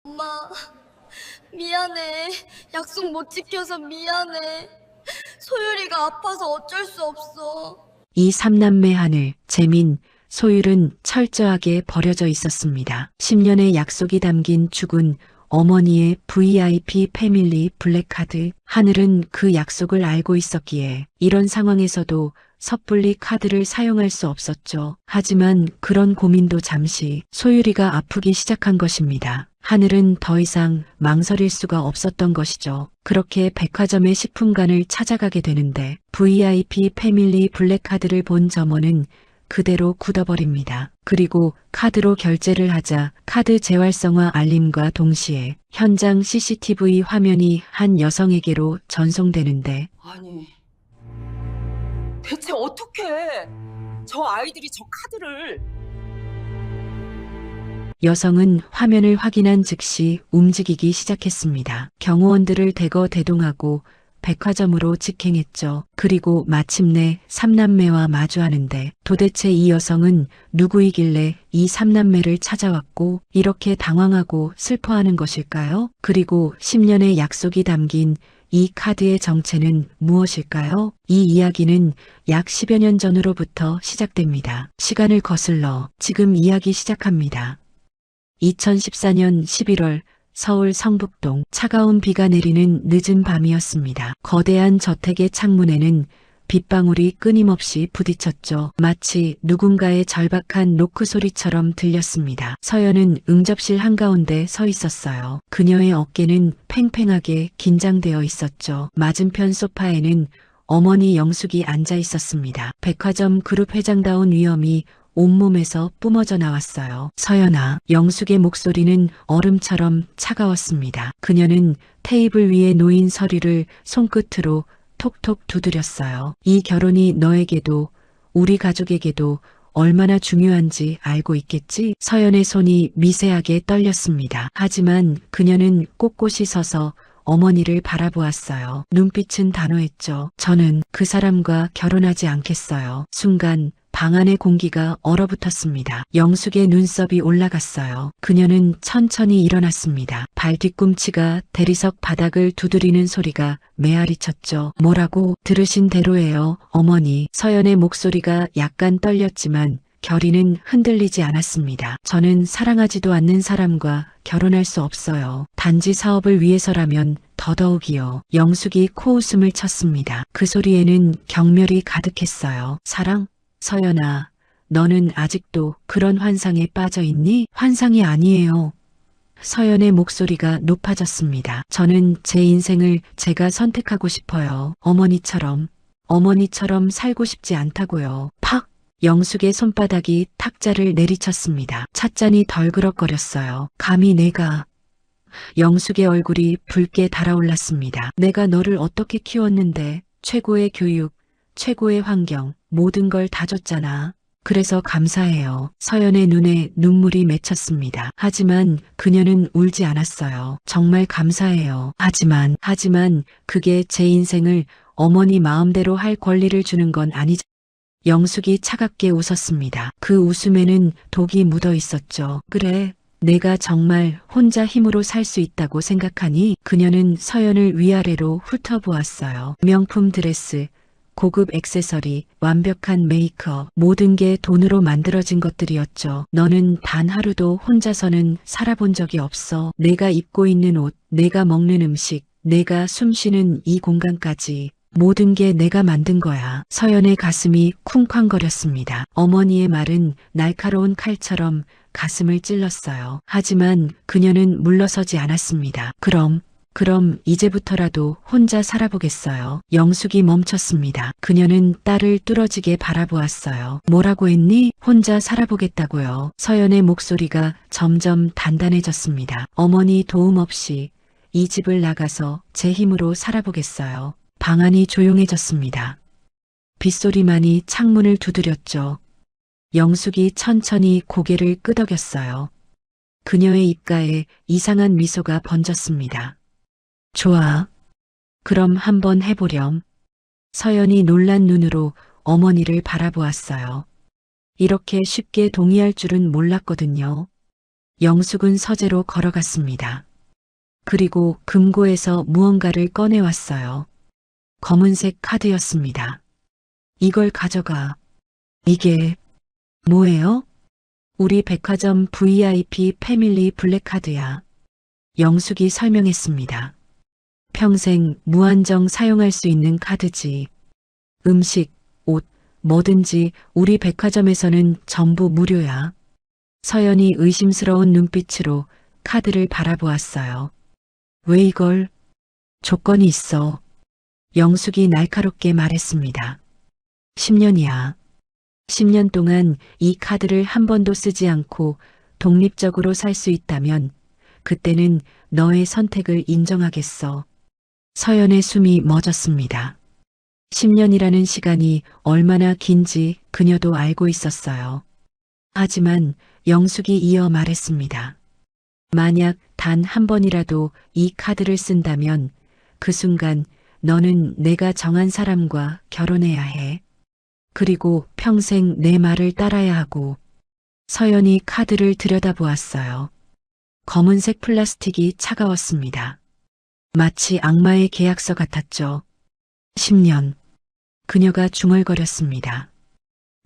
엄마, 미안해. 약속 못 지켜서 미안해. 소율이가 아파서 어쩔 수 없어. 이 삼남매 하늘, 재민, 소율은 철저하게 버려져 있었습니다. 10년의 약속이 담긴 죽은 어머니의 VIP 패밀리 블랙카드. 하늘은 그 약속을 알고 있었기에 이런 상황에서도 섣불리 카드를 사용할 수 없었죠. 하지만 그런 고민도 잠시 소율이가 아프기 시작한 것입니다. 하늘은 더 이상 망설일 수가 없었던 것이죠. 그렇게 백화점의 식품관을 찾아가게 되는데 VIP 패밀리 블랙카드를 본 점원은 그대로 굳어버립니다. 그리고 카드로 결제를 하자 카드 재활성화 알림과 동시에 현장 CCTV 화면이 한 여성에게로 전송되는데 아니, 대체 어떻게 저 아이들이 저 카드를. 여성은 화면을 확인한 즉시 움직이기 시작했습니다. 경호원들을 대거 대동하고 백화점으로 직행했죠. 그리고 마침내 삼남매와 마주하는데 도대체 이 여성은 누구이길래 이 삼남매를 찾아왔고 이렇게 당황하고 슬퍼하는 것일까요? 그리고 10년의 약속이 담긴 이 카드의 정체는 무엇일까요? 이 이야기는 약 10여 년 전으로부터 시작됩니다. 시간을 거슬러 지금 이야기 시작합니다. 2014년 11월 서울 성북동. 차가운 비가 내리는 늦은 밤이었습니다. 거대한 저택의 창문에는 빗방울이 끊임없이 부딪혔죠. 마치 누군가의 절박한 노크 소리처럼 들렸습니다. 서연은 응접실 한가운데 서 있었어요. 그녀의 어깨는 팽팽하게 긴장되어 있었죠. 맞은편 소파에는 어머니 영숙이 앉아 있었습니다. 백화점 그룹 회장다운 위엄이 온몸에서 뿜어져 나왔어요. 서연아. 영숙의 목소리는 얼음처럼 차가웠습니다. 그녀는 테이블 위에 놓인 서류를 손끝으로 톡톡 두드렸어요. 이 결혼이 너에게도 우리 가족에게도 얼마나 중요한지 알고 있겠지? 서연의 손이 미세하게 떨렸습니다. 하지만 그녀는 꼿꼿이 서서 어머니를 바라보았어요. 눈빛은 단호했죠. 저는 그 사람과 결혼하지 않겠어요. 순간 방 안의 공기가 얼어붙었습니다. 영숙의 눈썹이 올라갔어요. 그녀는 천천히 일어났습니다. 발 뒤꿈치가 대리석 바닥을 두드리는 소리가 메아리 쳤죠. 뭐라고? 들으신 대로예요, 어머니. 서연의 목소리가 약간 떨렸지만 결의는 흔들리지 않았습니다. 저는 사랑하지도 않는 사람과 결혼할 수 없어요. 단지 사업을 위해서라면 더더욱이요. 영숙이 코웃음을 쳤습니다. 그 소리에는 경멸이 가득했어요. 사랑? 서연아, 너는 아직도 그런 환상에 빠져 있니? 환상이 아니에요. 서연의 목소리가 높아졌습니다. 저는 제 인생을 제가 선택하고 싶어요. 어머니처럼 살고 싶지 않다고요. 팍! 영숙의 손바닥이 탁자를 내리쳤습니다. 찻잔이 덜그럭거렸어요. 감히 내가. 영숙의 얼굴이 붉게 달아올랐습니다. 내가 너를 어떻게 키웠는데 최고의 교육, 최고의 환경, 모든 걸 다 줬잖아. 그래서 감사해요. 서연의 눈에 눈물이 맺혔습니다. 하지만 그녀는 울지 않았어요. 정말 감사해요. 하지만 그게 제 인생을 어머니 마음대로 할 권리를 주는 건 아니죠. 영숙이 차갑게 웃었습니다. 그 웃음에는 독이 묻어 있었죠. 그래. 내가 정말 혼자 힘으로 살 수 있다고 생각하니? 그녀는 서연을 위아래로 훑어보았어요. 명품 드레스, 고급 액세서리, 완벽한 메이크업, 모든 게 돈으로 만들어진 것들이었죠. 너는 단 하루도 혼자서는 살아본 적이 없어. 내가 입고 있는 옷, 내가 먹는 음식, 내가 숨쉬는 이 공간까지 모든 게 내가 만든 거야. 서연의 가슴이 쿵쾅거렸습니다. 어머니의 말은 날카로운 칼처럼 가슴을 찔렀어요. 하지만 그녀는 물러서지 않았습니다. 그럼 이제부터라도 혼자 살아보겠어요. 영숙이 멈췄습니다. 그녀는 딸을 뚫어지게 바라보았어요. 뭐라고 했니? 혼자 살아보겠다고요. 서연의 목소리가 점점 단단해졌습니다. 어머니 도움 없이 이 집을 나가서 제 힘으로 살아보겠어요. 방 안이 조용해졌습니다. 빗소리만이 창문을 두드렸죠. 영숙이 천천히 고개를 끄덕였어요. 그녀의 입가에 이상한 미소가 번졌습니다. 좋아. 그럼 한번 해보렴. 서연이 놀란 눈으로 어머니를 바라보았어요. 이렇게 쉽게 동의할 줄은 몰랐거든요. 영숙은 서재로 걸어갔습니다. 그리고 금고에서 무언가를 꺼내왔어요. 검은색 카드였습니다. 이걸 가져가. 이게 뭐예요? 우리 백화점 VIP 패밀리 블랙카드야. 영숙이 설명했습니다. 평생 무한정 사용할 수 있는 카드지. 음식, 옷, 뭐든지 우리 백화점에서는 전부 무료야. 서연이 의심스러운 눈빛으로 카드를 바라보았어요. 왜 이걸? 조건이 있어. 영숙이 날카롭게 말했습니다. 10년이야. 10년 동안 이 카드를 한 번도 쓰지 않고 독립적으로 살 수 있다면 그때는 너의 선택을 인정하겠어. 서연의 숨이 멎었습니다. 10년이라는 시간이 얼마나 긴지 그녀도 알고 있었어요. 하지만 영숙이 이어 말했습니다. 만약 단 한 번이라도 이 카드를 쓴다면 그 순간 너는 내가 정한 사람과 결혼해야 해. 그리고 평생 내 말을 따라야 하고. 서연이 카드를 들여다보았어요. 검은색 플라스틱이 차가웠습니다. 마치 악마의 계약서 같았죠. 10년. 그녀가 중얼거렸습니다.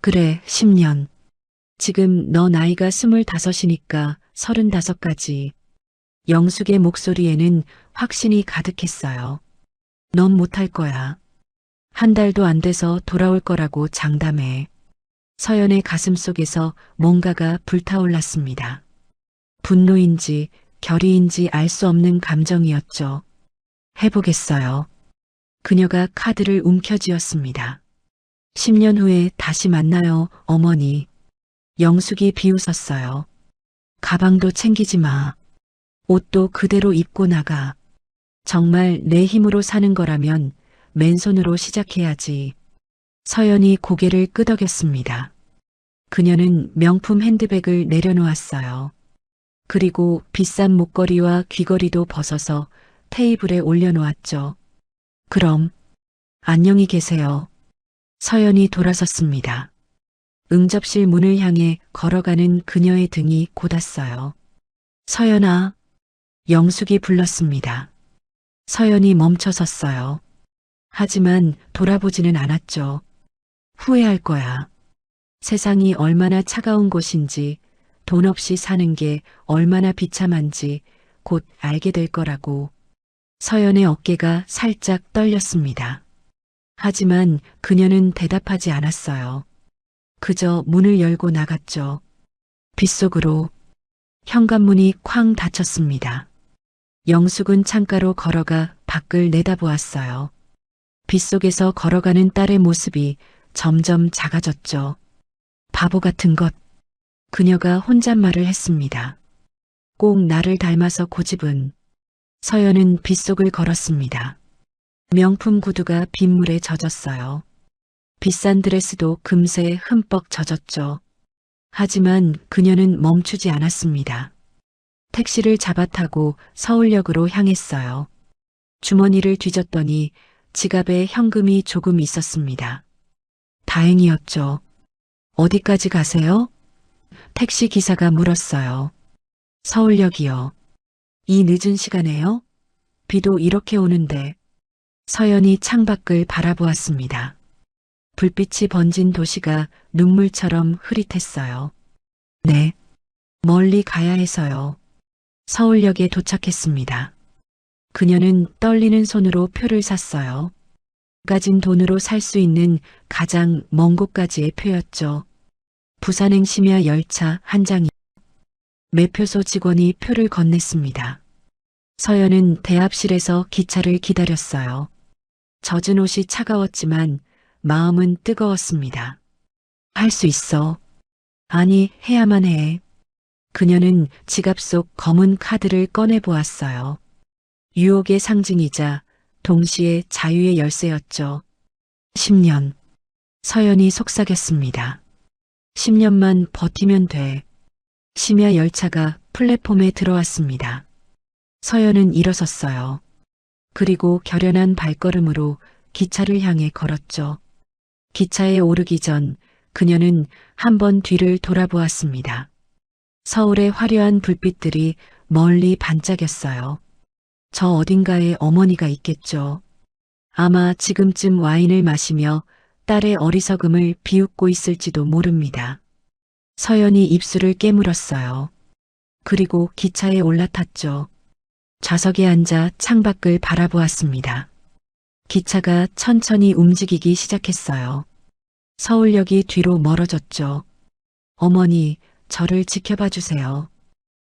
그래, 10년. 지금 너 나이가 25이니까 35까지. 영숙의 목소리에는 확신이 가득했어요. 넌 못할 거야. 한 달도 안 돼서 돌아올 거라고 장담해. 서연의 가슴 속에서 뭔가가 불타올랐습니다. 분노인지 결의인지 알 수 없는 감정이었죠. 해보겠어요. 그녀가 카드를 움켜쥐었습니다. 10년 후에 다시 만나요, 어머니. 영숙이 비웃었어요. 가방도 챙기지 마. 옷도 그대로 입고 나가. 정말 내 힘으로 사는 거라면 맨손으로 시작해야지. 서연이 고개를 끄덕였습니다. 그녀는 명품 핸드백을 내려놓았어요. 그리고 비싼 목걸이와 귀걸이도 벗어서 테이블에 올려놓았죠. 그럼 안녕히 계세요. 서연이 돌아섰습니다. 응접실 문을 향해 걸어가는 그녀의 등이 곧았어요. 서연아. 영숙이 불렀습니다. 서연이 멈춰섰어요. 하지만 돌아보지는 않았죠. 후회할 거야. 세상이 얼마나 차가운 곳인지, 돈 없이 사는 게 얼마나 비참한지 곧 알게 될 거라고. 서연의 어깨가 살짝 떨렸습니다. 하지만 그녀는 대답하지 않았어요. 그저 문을 열고 나갔죠. 빗속으로. 현관문이 쾅 닫혔습니다. 영숙은 창가로 걸어가 밖을 내다보았어요. 빗속에서 걸어가는 딸의 모습이 점점 작아졌죠. 바보 같은 것. 그녀가 혼잣말을 했습니다. 꼭 나를 닮아서 고집은. 서연은 빗속을 걸었습니다. 명품 구두가 빗물에 젖었어요. 비싼 드레스도 금세 흠뻑 젖었죠. 하지만 그녀는 멈추지 않았습니다. 택시를 잡아타고 서울역으로 향했어요. 주머니를 뒤졌더니 지갑에 현금이 조금 있었습니다. 다행이었죠. 어디까지 가세요? 택시 기사가 물었어요. 서울역이요. 이 늦은 시간에요? 비도 이렇게 오는데. 서연이 창밖을 바라보았습니다. 불빛이 번진 도시가 눈물처럼 흐릿했어요. 네, 멀리 가야 해서요. 서울역에 도착했습니다. 그녀는 떨리는 손으로 표를 샀어요. 가진 돈으로 살 수 있는 가장 먼 곳까지의 표였죠. 부산행 심야 열차 한 장이. 매표소 직원이 표를 건넸습니다. 서연은 대합실에서 기차를 기다렸어요. 젖은 옷이 차가웠지만 마음은 뜨거웠습니다. 할 수 있어. 아니, 해야만 해. 그녀는 지갑 속 검은 카드를 꺼내 보았어요. 유혹의 상징이자 동시에 자유의 열쇠였죠. 10년. 서연이 속삭였습니다. 10년만 버티면 돼. 심야 열차가 플랫폼에 들어왔습니다. 서연은 일어섰어요. 그리고 결연한 발걸음으로 기차를 향해 걸었죠. 기차에 오르기 전 그녀는 한 번 뒤를 돌아보았습니다. 서울의 화려한 불빛들이 멀리 반짝였어요. 저 어딘가에 어머니가 있겠죠. 아마 지금쯤 와인을 마시며 딸의 어리석음을 비웃고 있을지도 모릅니다. 서연이 입술을 깨물었어요. 그리고 기차에 올라탔죠. 좌석에 앉아 창밖을 바라보았습니다. 기차가 천천히 움직이기 시작했어요. 서울역이 뒤로 멀어졌죠. 어머니, 저를 지켜봐 주세요.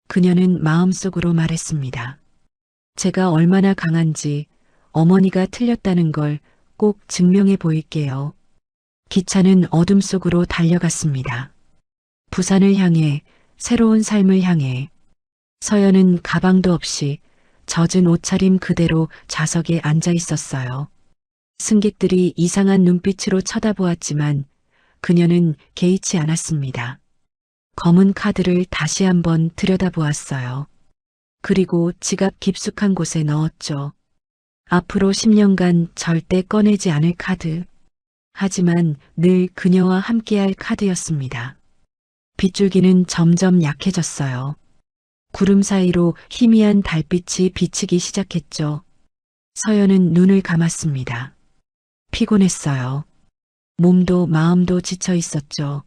그녀는 마음속으로 말했습니다. 제가 얼마나 강한지 어머니가 틀렸다는 걸 꼭 증명해 보일게요. 기차는 어둠 속으로 달려갔습니다. 부산을 향해, 새로운 삶을 향해. 서연은 가방도 없이 젖은 옷차림 그대로 좌석에 앉아 있었어요. 승객들이 이상한 눈빛으로 쳐다보았지만 그녀는 개의치 않았습니다. 검은 카드를 다시 한번 들여다보았어요. 그리고 지갑 깊숙한 곳에 넣었죠. 앞으로 10년간 절대 꺼내지 않을 카드. 하지만 늘 그녀와 함께할 카드였습니다. 빗줄기는 점점 약해졌어요. 구름 사이로 희미한 달빛이 비치기 시작했죠. 서연은 눈을 감았습니다. 피곤했어요. 몸도 마음도 지쳐 있었죠.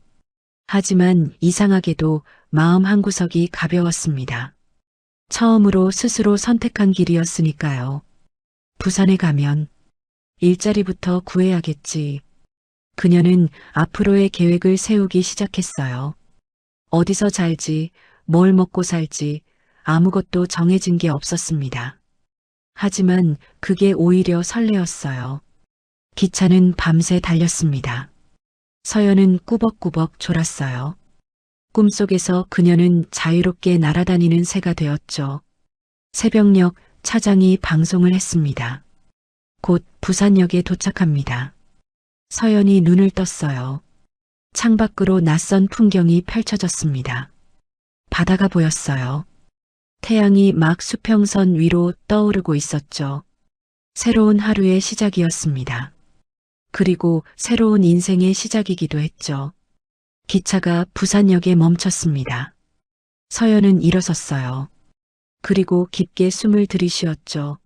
하지만 이상하게도 마음 한구석이 가벼웠습니다. 처음으로 스스로 선택한 길이었으니까요. 부산에 가면 일자리부터 구해야겠지. 그녀는 앞으로의 계획을 세우기 시작했어요. 어디서 살지, 뭘 먹고 살지 아무것도 정해진 게 없었습니다. 하지만 그게 오히려 설레었어요. 기차는 밤새 달렸습니다. 서연은 꾸벅꾸벅 졸았어요. 꿈속에서 그녀는 자유롭게 날아다니는 새가 되었죠. 새벽녘 차장이 방송을 했습니다. 곧 부산역에 도착합니다. 서연이 눈을 떴어요. 창밖으로 낯선 풍경이 펼쳐졌습니다. 바다가 보였어요. 태양이 막 수평선 위로 떠오르고 있었죠. 새로운 하루의 시작이었습니다. 그리고 새로운 인생의 시작이기도 했죠. 기차가 부산역에 멈췄습니다. 서연은 일어섰어요. 그리고 깊게 숨을 들이쉬었죠.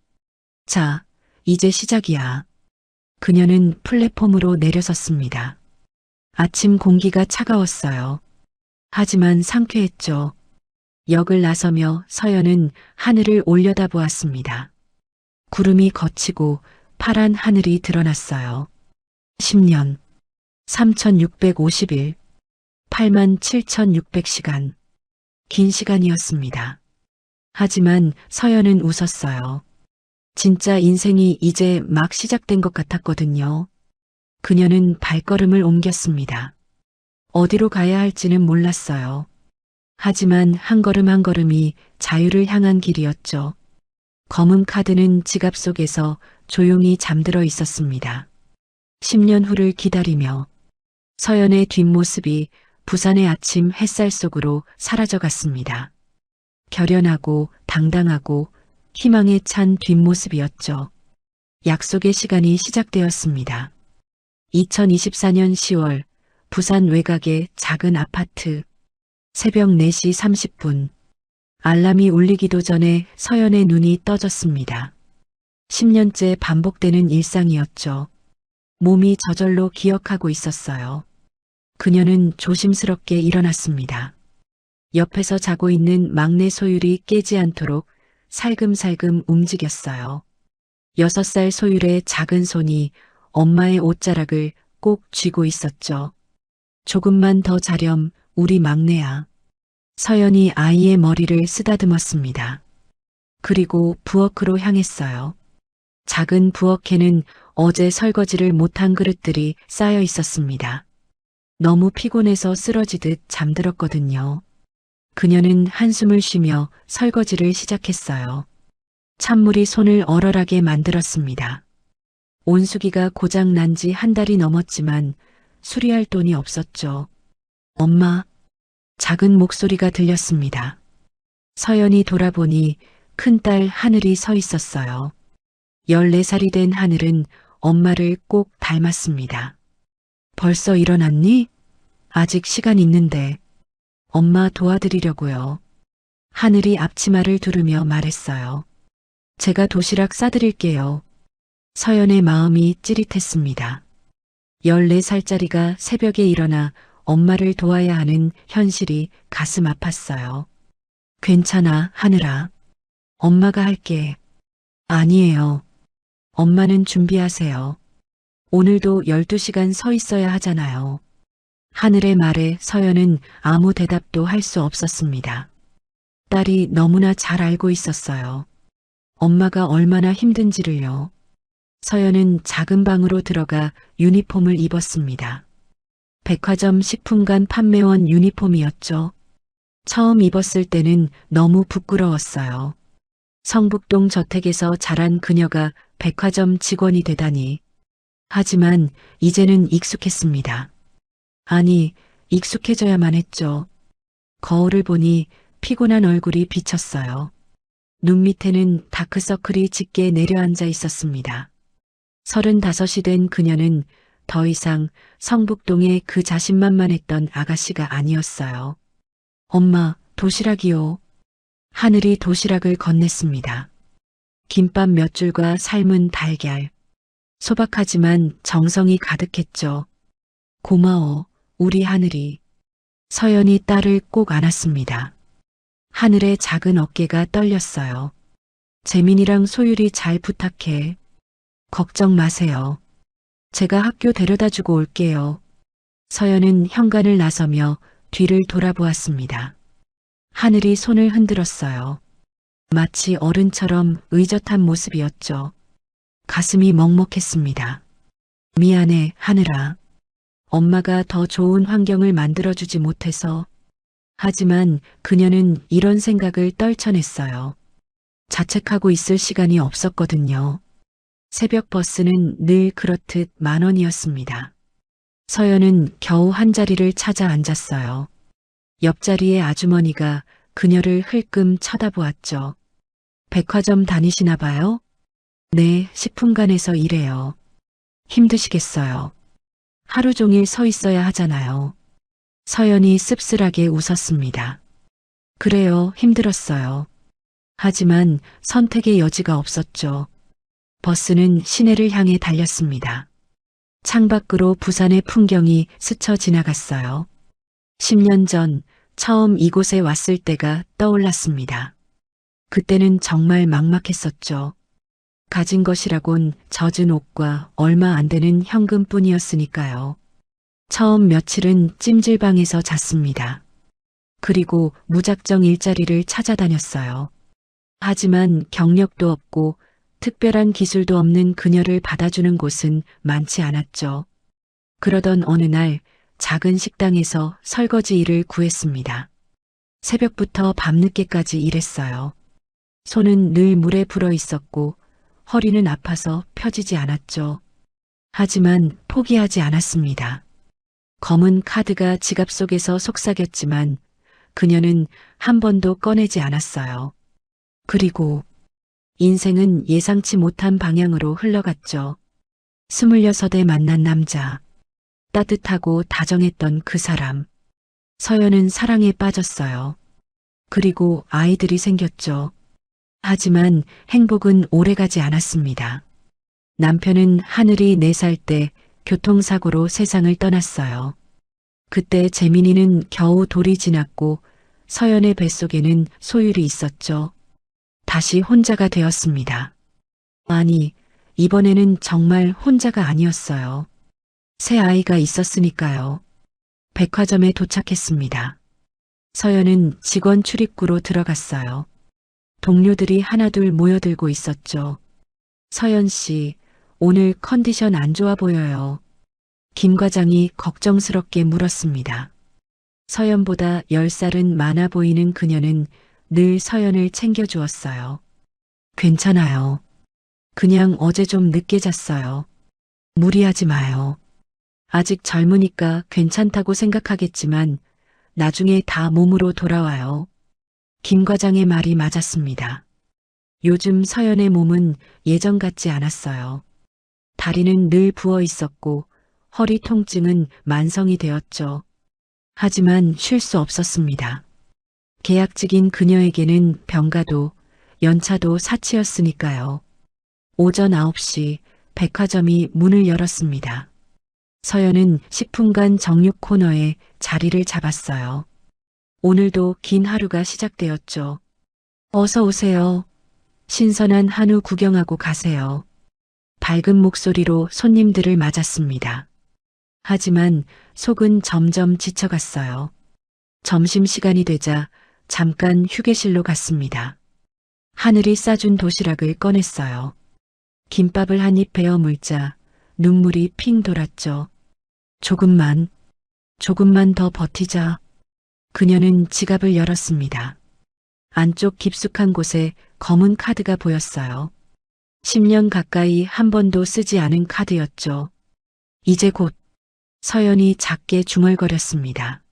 자, 이제 시작이야. 그녀는 플랫폼으로 내려섰습니다. 아침 공기가 차가웠어요. 하지만 상쾌했죠. 역을 나서며 서연은 하늘을 올려다보았습니다. 구름이 걷히고 파란 하늘이 드러났어요. 10년, 3650일, 87,600시간. 긴 시간이었습니다. 하지만 서연은 웃었어요. 진짜 인생이 이제 막 시작된 것 같았거든요. 그녀는 발걸음을 옮겼습니다. 어디로 가야 할지는 몰랐어요. 하지만 한 걸음 한 걸음이 자유를 향한 길이었죠. 검은 카드는 지갑 속에서 조용히 잠들어 있었습니다. 10년 후를 기다리며 서연의 뒷모습이 부산의 아침 햇살 속으로 사라져갔습니다. 결연하고 당당하고 희망에 찬 뒷모습이었죠. 약속의 시간이 시작되었습니다. 2024년 10월 부산 외곽의 작은 아파트. 새벽 4시 30분. 알람이 울리기도 전에 서연의 눈이 떠졌습니다. 10년째 반복되는 일상이었죠. 몸이 저절로 기억하고 있었어요. 그녀는 조심스럽게 일어났습니다. 옆에서 자고 있는 막내 소율이 깨지 않도록 살금살금 움직였어요. 6살 소율의 작은 손이 엄마의 옷자락을 꼭 쥐고 있었죠. 조금만 더 자렴, 우리 막내야. 서연이 아이의 머리를 쓰다듬었습니다. 그리고 부엌으로 향했어요. 작은 부엌에는 어제 설거지를 못한 그릇들이 쌓여 있었습니다. 너무 피곤해서 쓰러지듯 잠들었거든요. 그녀는 한숨을 쉬며 설거지를 시작했어요. 찬물이 손을 얼얼하게 만들었습니다. 온수기가 고장 난 지 한 달이 넘었지만 수리할 돈이 없었죠. 엄마, 작은 목소리가 들렸습니다. 서연이 돌아보니 큰딸 하늘이 서 있었어요. 14살이 된 하늘은 엄마를 꼭 닮았습니다. 벌써 일어났니? 아직 시간 있는데. 엄마 도와드리려고요. 하늘이 앞치마를 두르며 말했어요. 제가 도시락 싸드릴게요. 서연의 마음이 찌릿했습니다. 14살짜리가 새벽에 일어나 엄마를 도와야 하는 현실이 가슴 아팠어요. 괜찮아, 하늘아. 엄마가 할게. 아니에요. 엄마는 준비하세요. 오늘도 12시간 서 있어야 하잖아요. 하늘의 말에 서연은 아무 대답도 할 수 없었습니다. 딸이 너무나 잘 알고 있었어요. 엄마가 얼마나 힘든지를요. 서연은 작은 방으로 들어가 유니폼을 입었습니다. 백화점 식품관 판매원 유니폼이었죠. 처음 입었을 때는 너무 부끄러웠어요. 성북동 저택에서 자란 그녀가 백화점 직원이 되다니. 하지만 이제는 익숙했습니다. 아니, 익숙해져야만 했죠. 거울을 보니 피곤한 얼굴이 비쳤어요. 눈 밑에는 다크서클이 짙게 내려앉아 있었습니다. 35이 된 그녀는 더 이상 성북동의 그 자신만만했던 아가씨가 아니었어요. 엄마, 도시락이요. 하늘이 도시락을 건넸습니다. 김밥 몇 줄과 삶은 달걀. 소박하지만 정성이 가득했죠. 고마워, 우리 하늘이. 서연이 딸을 꼭 안았습니다. 하늘의 작은 어깨가 떨렸어요. 재민이랑 소율이 잘 부탁해. 걱정 마세요. 제가 학교 데려다 주고 올게요. 서연은 현관을 나서며 뒤를 돌아보았습니다. 하늘이 손을 흔들었어요. 마치 어른처럼 의젓한 모습이었죠. 가슴이 먹먹했습니다. 미안해, 하늘아. 엄마가 더 좋은 환경을 만들어주지 못해서. 하지만 그녀는 이런 생각을 떨쳐냈어요. 자책하고 있을 시간이 없었거든요. 새벽 버스는 늘 그렇듯 10,000원이었습니다. 서연은 겨우 한 자리를 찾아 앉았어요. 옆자리의 아주머니가 그녀를 흘끔 쳐다보았죠. 백화점 다니시나 봐요? 네, 식품관에서 일해요. 힘드시겠어요. 하루 종일 서 있어야 하잖아요. 서연이 씁쓸하게 웃었습니다. 그래요, 힘들었어요. 하지만 선택의 여지가 없었죠. 버스는 시내를 향해 달렸습니다. 창밖으로 부산의 풍경이 스쳐 지나갔어요. 10년 전 처음 이곳에 왔을 때가 떠올랐습니다. 그때는 정말 막막했었죠. 가진 것이라곤 젖은 옷과 얼마 안 되는 현금뿐이었으니까요. 처음 며칠은 찜질방에서 잤습니다. 그리고 무작정 일자리를 찾아다녔어요. 하지만 경력도 없고 특별한 기술도 없는 그녀를 받아주는 곳은 많지 않았죠. 그러던 어느 날 작은 식당에서 설거지 일을 구했습니다. 새벽부터 밤늦게까지 일했어요. 손은 늘 물에 불어 있었고 허리는 아파서 펴지지 않았죠. 하지만 포기하지 않았습니다. 검은 카드가 지갑 속에서 속삭였지만 그녀는 한 번도 꺼내지 않았어요. 그리고 인생은 예상치 못한 방향으로 흘러갔죠. 26에 만난 남자. 따뜻하고 다정했던 그 사람. 서연은 사랑에 빠졌어요. 그리고 아이들이 생겼죠. 하지만 행복은 오래가지 않았습니다. 남편은 하늘이 4살 때 교통사고로 세상을 떠났어요. 그때 재민이는 겨우 돌이 지났고 서연의 뱃속에는 소율이 있었죠. 다시 혼자가 되었습니다. 아니, 이번에는 정말 혼자가 아니었어요. 새 아이가 있었으니까요. 백화점에 도착했습니다. 서연은 직원 출입구로 들어갔어요. 동료들이 하나둘 모여들고 있었죠. 서연 씨, 오늘 컨디션 안 좋아 보여요. 김 과장이 걱정스럽게 물었습니다. 서연보다 10살은 많아 보이는 그녀는 늘 서연을 챙겨주었어요. 괜찮아요. 그냥 어제 좀 늦게 잤어요. 무리하지 마요. 아직 젊으니까 괜찮다고 생각하겠지만 나중에 다 몸으로 돌아와요. 김 과장의 말이 맞았습니다. 요즘 서연의 몸은 예전 같지 않았어요. 다리는 늘 부어 있었고 허리 통증은 만성이 되었죠. 하지만 쉴 수 없었습니다. 계약직인 그녀에게는 병가도 연차도 사치였으니까요. 오전 9시 백화점이 문을 열었습니다. 서연은 10분간 정육 코너에 자리를 잡았어요. 오늘도 긴 하루가 시작되었죠. 어서 오세요. 신선한 한우 구경하고 가세요. 밝은 목소리로 손님들을 맞았습니다. 하지만 속은 점점 지쳐갔어요. 점심시간이 되자 잠깐 휴게실로 갔습니다. 하늘이 싸준 도시락을 꺼냈어요. 김밥을 한 입 베어 물자 눈물이 핑 돌았죠. 조금만 더 버티자. 그녀는 지갑을 열었습니다. 안쪽 깊숙한 곳에 검은 카드가 보였어요. 10년 가까이 한 번도 쓰지 않은 카드였죠. 이제 곧 서연이 작게 중얼거렸습니다.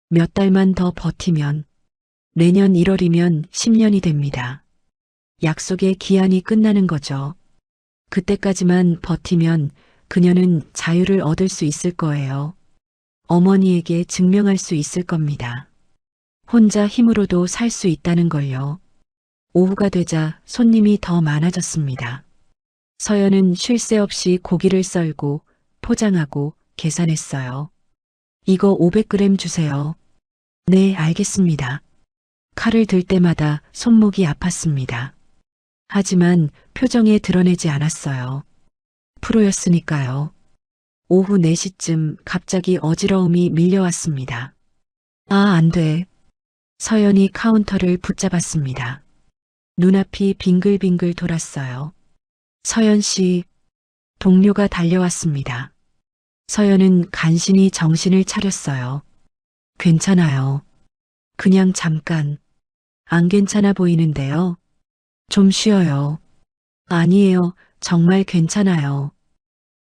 몇 달만 더 버티면 내년 1월이면 10년이 됩니다. 약속의 기한이 끝나는 거죠. 그때까지만 버티면 그녀는 자유를 얻을 수 있을 거예요. 어머니에게 증명할 수 있을 겁니다. 혼자 힘으로도 살 수 있다는 걸요. 오후가 되자 손님이 더 많아졌습니다. 서연은 쉴 새 없이 고기를 썰고 포장하고 계산했어요. 이거 500g 주세요. 네, 알겠습니다. 칼을 들 때마다 손목이 아팠습니다. 하지만 표정에 드러내지 않았어요. 프로였으니까요. 오후 4시쯤 갑자기 어지러움이 밀려왔습니다. 아, 안 돼. 서연이 카운터를 붙잡았습니다. 눈앞이 빙글빙글 돌았어요. 서연 씨, 동료가 달려왔습니다. 서연은 간신히 정신을 차렸어요. 괜찮아요. 그냥 잠깐. 안 괜찮아 보이는데요. 좀 쉬어요. 아니에요. 정말 괜찮아요.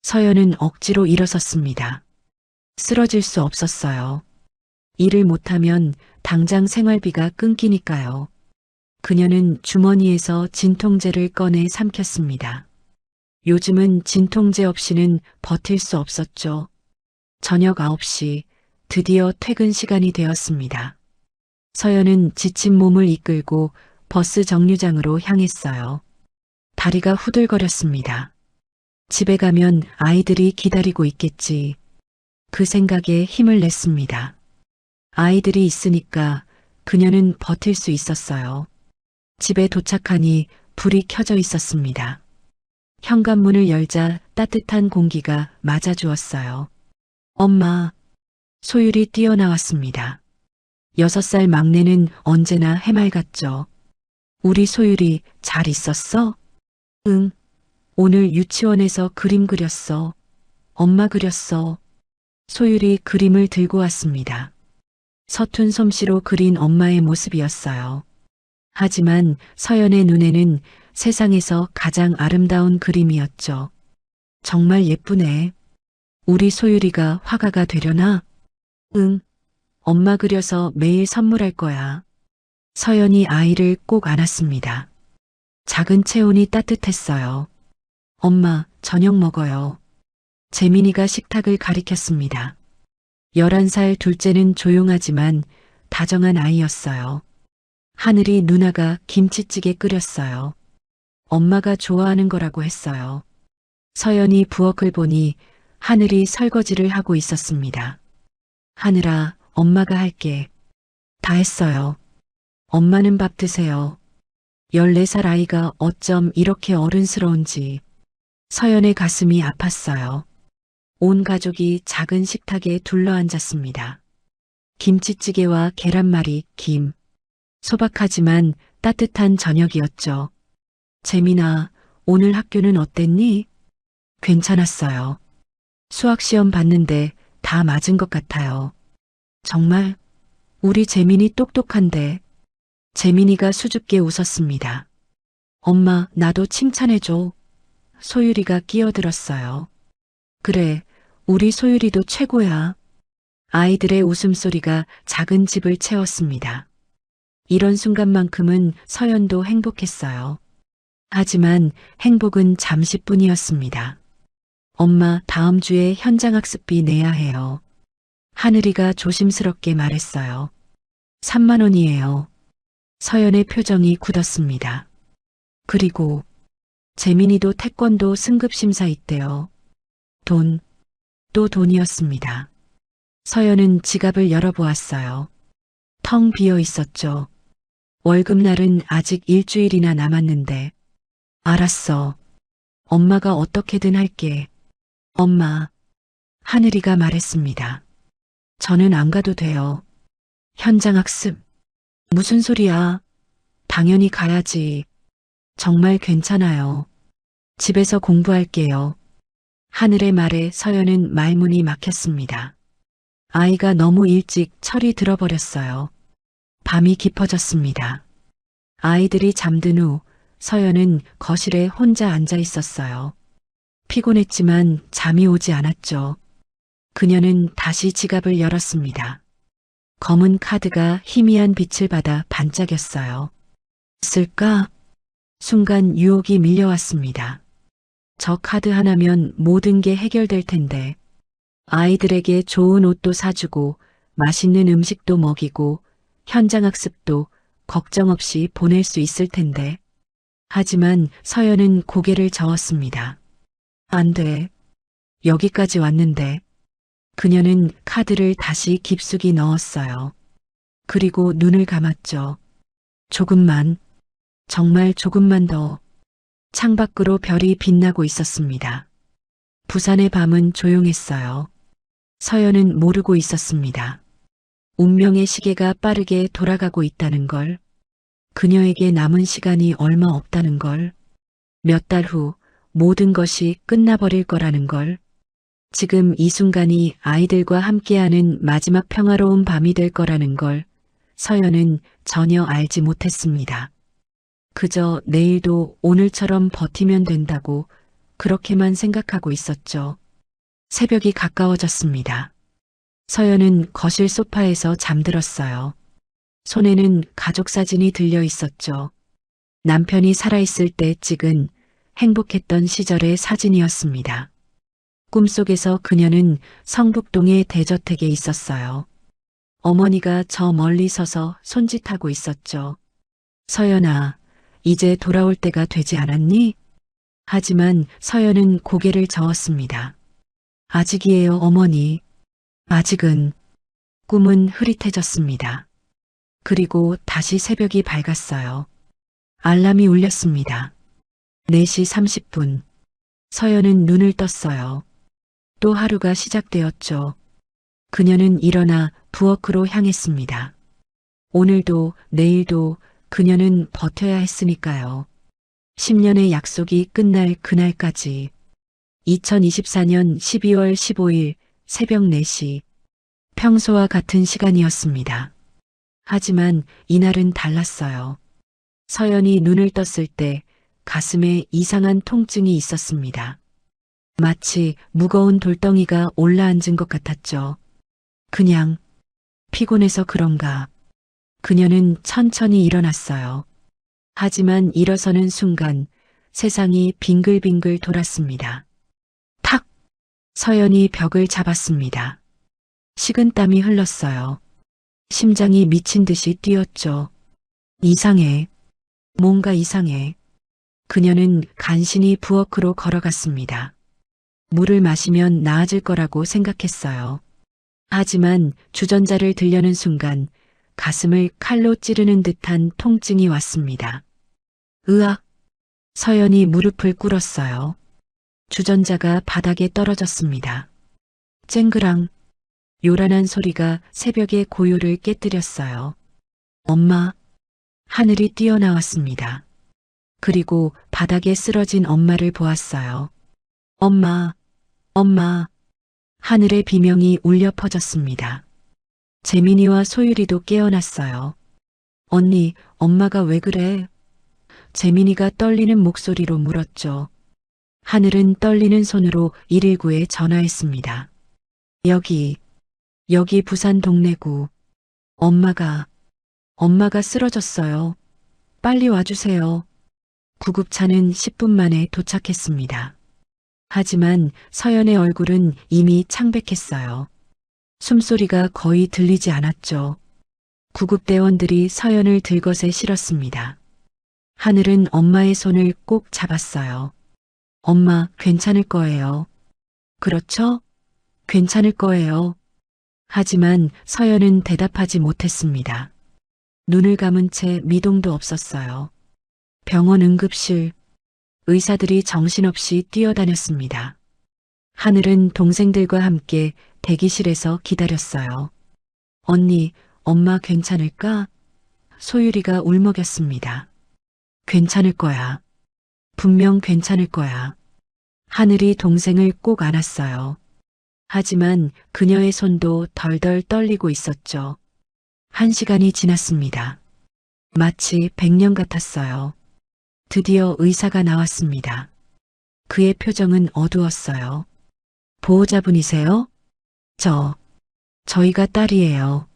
서연은 억지로 일어섰습니다. 쓰러질 수 없었어요. 일을 못하면 당장 생활비가 끊기니까요. 그녀는 주머니에서 진통제를 꺼내 삼켰습니다. 요즘은 진통제 없이는 버틸 수 없었죠. 저녁 9시 드디어 퇴근 시간이 되었습니다. 서연은 지친 몸을 이끌고 버스 정류장으로 향했어요. 다리가 후들거렸습니다. 집에 가면 아이들이 기다리고 있겠지. 그 생각에 힘을 냈습니다. 아이들이 있으니까 그녀는 버틸 수 있었어요. 집에 도착하니 불이 켜져 있었습니다. 현관문을 열자 따뜻한 공기가 맞아주었어요. 엄마, 소율이 뛰어나왔습니다. 6살 막내는 언제나 해맑았죠. 우리 소율이 잘 있었어? 응. 오늘 유치원에서 그림 그렸어. 엄마 그렸어. 소율이 그림을 들고 왔습니다. 서툰 솜씨로 그린 엄마의 모습이었어요. 하지만 서연의 눈에는 세상에서 가장 아름다운 그림이었죠. 정말 예쁘네. 우리 소율이가 화가가 되려나? 응. 엄마 그려서 매일 선물할 거야. 서연이 아이를 꼭 안았습니다. 작은 체온이 따뜻했어요. 엄마, 저녁 먹어요. 재민이가 식탁을 가리켰습니다. 11살 둘째는 조용하지만 다정한 아이였어요. 하늘이 누나가 김치찌개 끓였어요. 엄마가 좋아하는 거라고 했어요. 서연이 부엌을 보니 하늘이 설거지를 하고 있었습니다. 하늘아, 엄마가 할게. 다 했어요. 엄마는 밥 드세요. 14살 아이가 어쩜 이렇게 어른스러운지. 서연의 가슴이 아팠어요. 온 가족이 작은 식탁에 둘러앉았습니다. 김치찌개와 계란말이, 김. 소박하지만 따뜻한 저녁이었죠. 재민아, 오늘 학교는 어땠니? 괜찮았어요. 수학시험 봤는데 다 맞은 것 같아요. 정말? 우리 재민이 똑똑한데. 재민이가 수줍게 웃었습니다. 엄마, 나도 칭찬해줘. 소율이가 끼어들었어요. 그래, 우리 소율이도 최고야. 아이들의 웃음소리가 작은 집을 채웠습니다. 이런 순간만큼은 서연도 행복했어요. 하지만 행복은 잠시뿐이었습니다. 엄마, 다음 주에 현장학습비 내야 해요. 하늘이가 조심스럽게 말했어요. 3만 원이에요. 서연의 표정이 굳었습니다. 그리고 재민이도 태권도 승급 심사 있대요. 돈, 또 돈이었습니다. 서연은 지갑을 열어보았어요. 텅 비어 있었죠. 월급날은 아직 일주일이나 남았는데. 알았어. 엄마가 어떻게든 할게. 엄마. 하늘이가 말했습니다. 저는 안 가도 돼요. 현장학습. 무슨 소리야. 당연히 가야지. 정말 괜찮아요. 집에서 공부할게요. 하늘의 말에 서연은 말문이 막혔습니다. 아이가 너무 일찍 철이 들어버렸어요. 밤이 깊어졌습니다. 아이들이 잠든 후 서연은 거실에 혼자 앉아 있었어요. 피곤했지만 잠이 오지 않았죠. 그녀는 다시 지갑을 열었습니다. 검은 카드가 희미한 빛을 받아 반짝였어요. 쓸까? 순간 유혹이 밀려왔습니다. 저 카드 하나면 모든 게 해결될 텐데. 아이들에게 좋은 옷도 사주고 맛있는 음식도 먹이고 현장학습도 걱정 없이 보낼 수 있을 텐데. 하지만 서연은 고개를 저었습니다. 안 돼. 여기까지 왔는데. 그녀는 카드를 다시 깊숙이 넣었어요. 그리고 눈을 감았죠. 조금만, 정말 조금만 더. 창밖으로 별이 빛나고 있었습니다. 부산의 밤은 조용했어요. 서연은 모르고 있었습니다. 운명의 시계가 빠르게 돌아가고 있다는 걸, 그녀에게 남은 시간이 얼마 없다는 걸, 몇 달 후 모든 것이 끝나버릴 거라는 걸, 지금 이 순간이 아이들과 함께하는 마지막 평화로운 밤이 될 거라는 걸 서연은 전혀 알지 못했습니다. 그저 내일도 오늘처럼 버티면 된다고 그렇게만 생각하고 있었죠. 새벽이 가까워졌습니다. 서연은 거실 소파에서 잠들었어요. 손에는 가족 사진이 들려 있었죠. 남편이 살아있을 때 찍은 행복했던 시절의 사진이었습니다. 꿈속에서 그녀는 성북동의 대저택에 있었어요. 어머니가 저 멀리 서서 손짓하고 있었죠. 서연아, 이제 돌아올 때가 되지 않았니? 하지만 서연은 고개를 저었습니다. 아직이에요, 어머니. 아직은. 꿈은 흐릿해졌습니다. 그리고 다시 새벽이 밝았어요. 알람이 울렸습니다. 4시 30분. 서연은 눈을 떴어요. 또 하루가 시작되었죠. 그녀는 일어나 부엌으로 향했습니다. 오늘도 내일도 그녀는 버텨야 했으니까요. 10년의 약속이 끝날 그날까지. 2024년 12월 15일 새벽 4시. 평소와 같은 시간이었습니다. 하지만 이날은 달랐어요. 서연이 눈을 떴을 때 가슴에 이상한 통증이 있었습니다. 마치 무거운 돌덩이가 올라앉은 것 같았죠. 그냥 피곤해서 그런가. 그녀는 천천히 일어났어요. 하지만 일어서는 순간 세상이 빙글빙글 돌았습니다. 탁! 서연이 벽을 잡았습니다. 식은땀이 흘렀어요. 심장이 미친 듯이 뛰었죠. 이상해. 뭔가 이상해. 그녀는 간신히 부엌으로 걸어갔습니다. 물을 마시면 나아질 거라고 생각했어요. 하지만 주전자를 들려는 순간 가슴을 칼로 찌르는 듯한 통증이 왔습니다. 으악! 서연이 무릎을 꿇었어요. 주전자가 바닥에 떨어졌습니다. 쨍그랑! 요란한 소리가 새벽의 고요를 깨뜨렸어요. 엄마! 하늘이 뛰어나왔습니다. 그리고 바닥에 쓰러진 엄마를 보았어요. 엄마! 엄마! 하늘의 비명이 울려 퍼졌습니다. 재민이와 소율이도 깨어났어요. 언니, 엄마가 왜 그래? 재민이가 떨리는 목소리로 물었죠. 하늘은 떨리는 손으로 119에 전화했습니다. 여기 부산 동래구. 엄마가 쓰러졌어요. 빨리 와주세요. 구급차는 10분 만에 도착했습니다. 하지만 서연의 얼굴은 이미 창백했어요. 숨소리가 거의 들리지 않았죠. 구급대원들이 서연을 들것에 실었습니다. 하늘은 엄마의 손을 꼭 잡았어요. 엄마, 괜찮을 거예요. 그렇죠? 괜찮을 거예요. 하지만 서연은 대답하지 못했습니다. 눈을 감은 채 미동도 없었어요. 병원 응급실, 의사들이 정신없이 뛰어다녔습니다. 하늘은 동생들과 함께 대기실에서 기다렸어요. 언니, 엄마 괜찮을까? 소율이가 울먹였습니다. 괜찮을 거야. 분명 괜찮을 거야. 하늘이 동생을 꼭 안았어요. 하지만 그녀의 손도 덜덜 떨리고 있었죠. 1시간이 지났습니다. 마치 100년 같았어요. 드디어 의사가 나왔습니다. 그의 표정은 어두웠어요. 보호자분이세요? 저희가 딸이에요.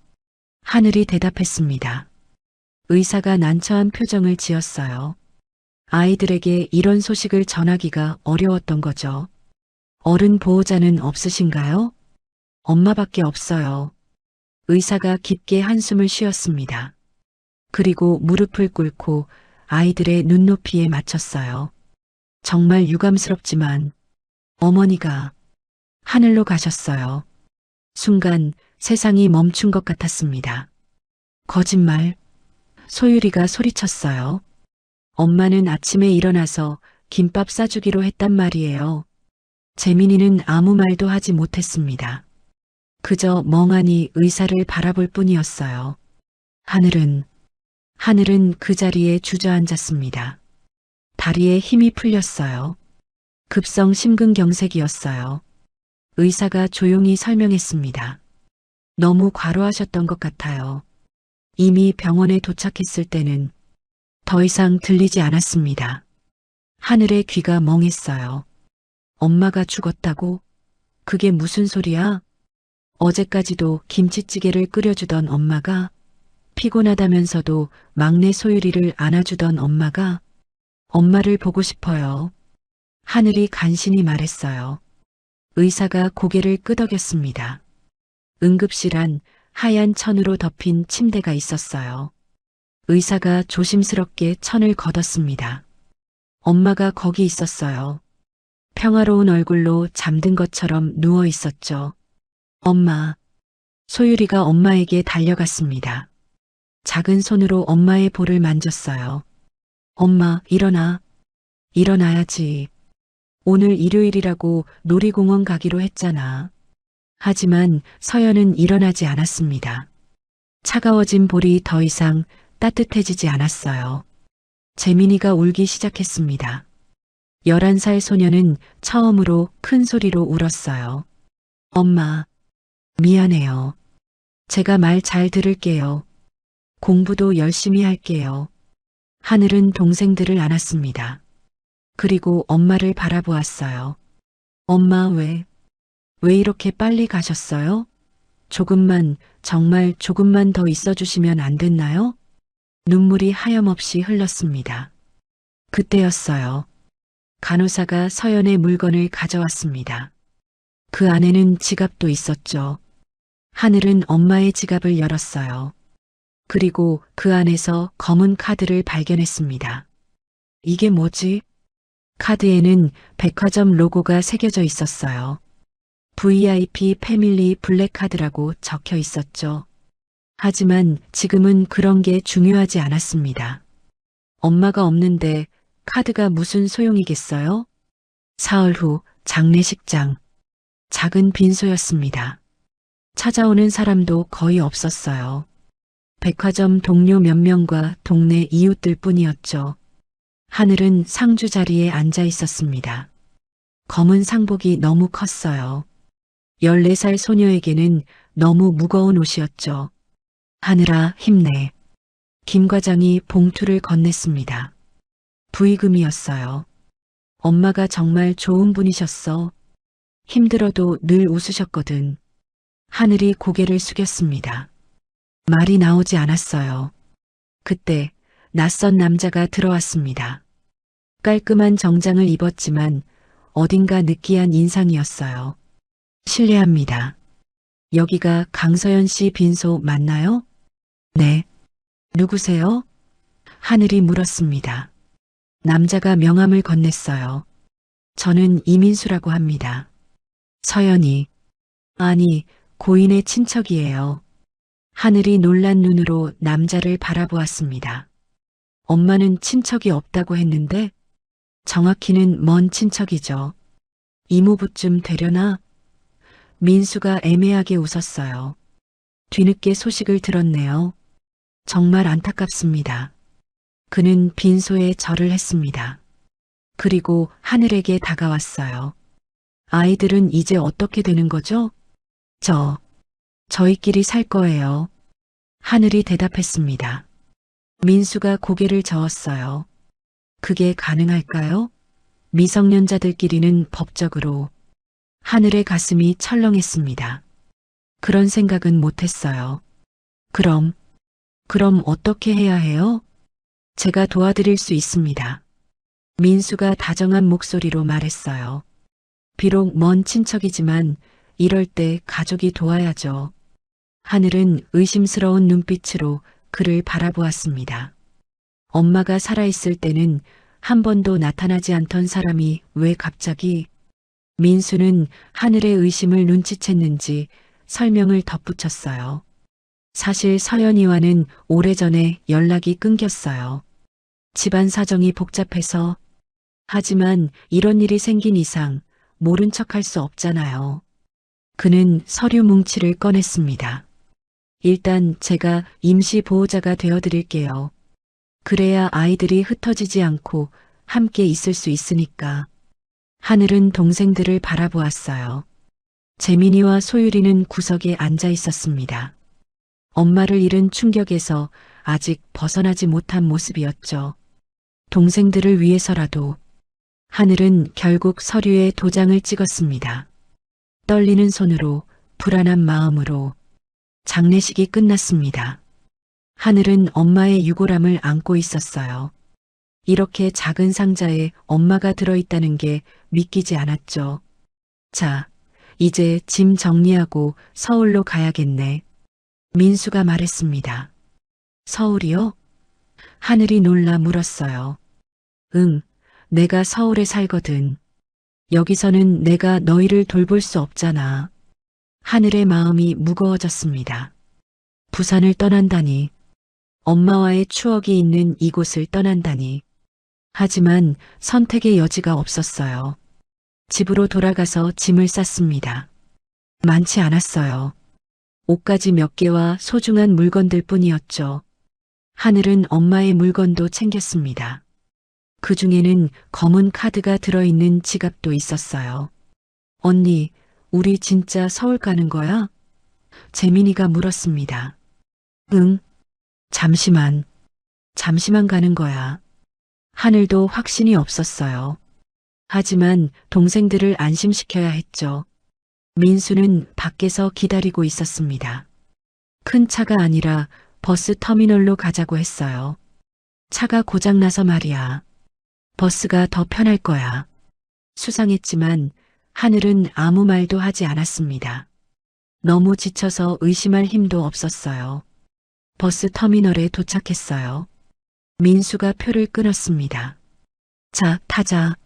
하늘이 대답했습니다. 의사가 난처한 표정을 지었어요. 아이들에게 이런 소식을 전하기가 어려웠던 거죠. 어른 보호자는 없으신가요? 엄마밖에 없어요. 의사가 깊게 한숨을 쉬었습니다. 그리고 무릎을 꿇고 아이들의 눈높이에 맞췄어요. 정말 유감스럽지만 어머니가 하늘로 가셨어요. 순간 세상이 멈춘 것 같았습니다. 거짓말. 소율이가 소리쳤어요. 엄마는 아침에 일어나서 김밥 싸주기로 했단 말이에요. 재민이는 아무 말도 하지 못했습니다. 그저 멍하니 의사를 바라볼 뿐이었어요. 하늘은 그 자리에 주저앉았습니다. 다리에 힘이 풀렸어요. 급성 심근경색이었어요. 의사가 조용히 설명했습니다. 너무 과로하셨던 것 같아요. 이미 병원에 도착했을 때는 더 이상 들리지 않았습니다. 하늘의 귀가 멍했어요. 엄마가 죽었다고? 그게 무슨 소리야? 어제까지도 김치찌개를 끓여주던 엄마가, 피곤하다면서도 막내 소율이를 안아주던 엄마가, 엄마를 보고 싶어요. 하늘이 간신히 말했어요. 의사가 고개를 끄덕였습니다. 응급실 안 하얀 천으로 덮인 침대가 있었어요. 의사가 조심스럽게 천을 걷었습니다. 엄마가 거기 있었어요. 평화로운 얼굴로 잠든 것처럼 누워 있었죠. 엄마. 소율이가 엄마에게 달려갔습니다. 작은 손으로 엄마의 볼을 만졌어요. 엄마, 일어나. 일어나야지. 오늘 일요일이라고 놀이공원 가기로 했잖아. 하지만 서연은 일어나지 않았습니다. 차가워진 볼이 더 이상 따뜻해지지 않았어요. 재민이가 울기 시작했습니다. 11살 소녀는 처음으로 큰 소리로 울었어요. 엄마, 미안해요. 제가 말 잘 들을게요. 공부도 열심히 할게요. 하늘은 동생들을 안았습니다. 그리고 엄마를 바라보았어요. 엄마 왜 이렇게 빨리 가셨어요? 조금만, 정말 조금만 더 있어주시면 안 됐나요? 눈물이 하염없이 흘렀습니다. 그때였어요. 간호사가 서연의 물건을 가져왔습니다. 그 안에는 지갑도 있었죠. 하늘은 엄마의 지갑을 열었어요. 그리고 그 안에서 검은 카드를 발견했습니다. 이게 뭐지? 카드에는 백화점 로고가 새겨져 있었어요. VIP 패밀리 블랙카드라고 적혀 있었죠. 하지만 지금은 그런 게 중요하지 않았습니다. 엄마가 없는데 카드가 무슨 소용이겠어요? 사흘 후 장례식장. 작은 빈소였습니다. 찾아오는 사람도 거의 없었어요. 백화점 동료 몇 명과 동네 이웃들 뿐이었죠. 하늘은 상주 자리에 앉아 있었습니다. 검은 상복이 너무 컸어요. 14살 소녀에게는 너무 무거운 옷이었죠. 하늘아, 힘내. 김 과장이 봉투를 건넸습니다. 부의금이었어요. 엄마가 정말 좋은 분이셨어. 힘들어도 늘 웃으셨거든. 하늘이 고개를 숙였습니다. 말이 나오지 않았어요. 그때 낯선 남자가 들어왔습니다. 깔끔한 정장을 입었지만 어딘가 느끼한 인상이었어요. 실례합니다. 여기가 강서연 씨 빈소 맞나요? 네. 누구세요? 하늘이 물었습니다. 남자가 명함을 건넸어요. 저는 이민수라고 합니다. 서연이. 아니, 고인의 친척이에요. 하늘이 놀란 눈으로 남자를 바라보았습니다. 엄마는 친척이 없다고 했는데 정확히는 먼 친척이죠. 이모부쯤 되려나? 민수가 애매하게 웃었어요. 뒤늦게 소식을 들었네요. 정말 안타깝습니다. 그는 빈소에 절을 했습니다. 그리고 하늘에게 다가왔어요. 아이들은 이제 어떻게 되는 거죠? 저희끼리 살 거예요. 하늘이 대답했습니다. 민수가 고개를 저었어요. 그게 가능할까요? 미성년자들끼리는 법적으로. 하늘의 가슴이 철렁했습니다. 그런 생각은 못했어요. 그럼 어떻게 해야 해요? 제가 도와드릴 수 있습니다. 민수가 다정한 목소리로 말했어요. 비록 먼 친척이지만 이럴 때 가족이 도와야죠. 하늘은 의심스러운 눈빛으로 그를 바라보았습니다. 엄마가 살아있을 때는 한 번도 나타나지 않던 사람이 왜 갑자기? 민수는 하늘의 의심을 눈치챘는지 설명을 덧붙였어요. 사실 서연이와는 오래전에 연락이 끊겼어요. 집안 사정이 복잡해서. 하지만 이런 일이 생긴 이상 모른 척할 수 없잖아요. 그는 서류 뭉치를 꺼냈습니다. 일단 제가 임시 보호자가 되어드릴게요. 그래야 아이들이 흩어지지 않고 함께 있을 수 있으니까. 하늘은 동생들을 바라보았어요. 재민이와 소율이는 구석에 앉아 있었습니다. 엄마를 잃은 충격에서 아직 벗어나지 못한 모습이었죠. 동생들을 위해서라도. 하늘은 결국 서류에 도장을 찍었습니다. 떨리는 손으로, 불안한 마음으로. 장례식이 끝났습니다. 하늘은 엄마의 유골함을 안고 있었어요. 이렇게 작은 상자에 엄마가 들어있다는 게 믿기지 않았죠. 자, 이제 짐 정리하고 서울로 가야겠네. 민수가 말했습니다. 서울이요? 하늘이 놀라 물었어요. 응, 내가 서울에 살거든. 여기서는 내가 너희를 돌볼 수 없잖아. 하늘의 마음이 무거워졌습니다. 부산을 떠난다니. 엄마와의 추억이 있는 이곳을 떠난다니. 하지만 선택의 여지가 없었어요. 집으로 돌아가서 짐을 쌌습니다. 많지 않았어요. 옷가지 몇 개와 소중한 물건들 뿐이었죠. 하늘은 엄마의 물건도 챙겼습니다. 그 중에는 검은 카드가 들어있는 지갑도 있었어요. 언니, 우리 진짜 서울 가는 거야? 재민이가 물었습니다. 응, 잠시만 가는 거야. 하늘도 확신이 없었어요. 하지만 동생들을 안심시켜야 했죠. 민수는 밖에서 기다리고 있었습니다. 큰 차가 아니라 버스 터미널로 가자고 했어요. 차가 고장나서 말이야. 버스가 더 편할 거야. 수상했지만 하늘은 아무 말도 하지 않았습니다. 너무 지쳐서 의심할 힘도 없었어요. 버스 터미널에 도착했어요. 민수가 표를 끊었습니다. 자, 타자.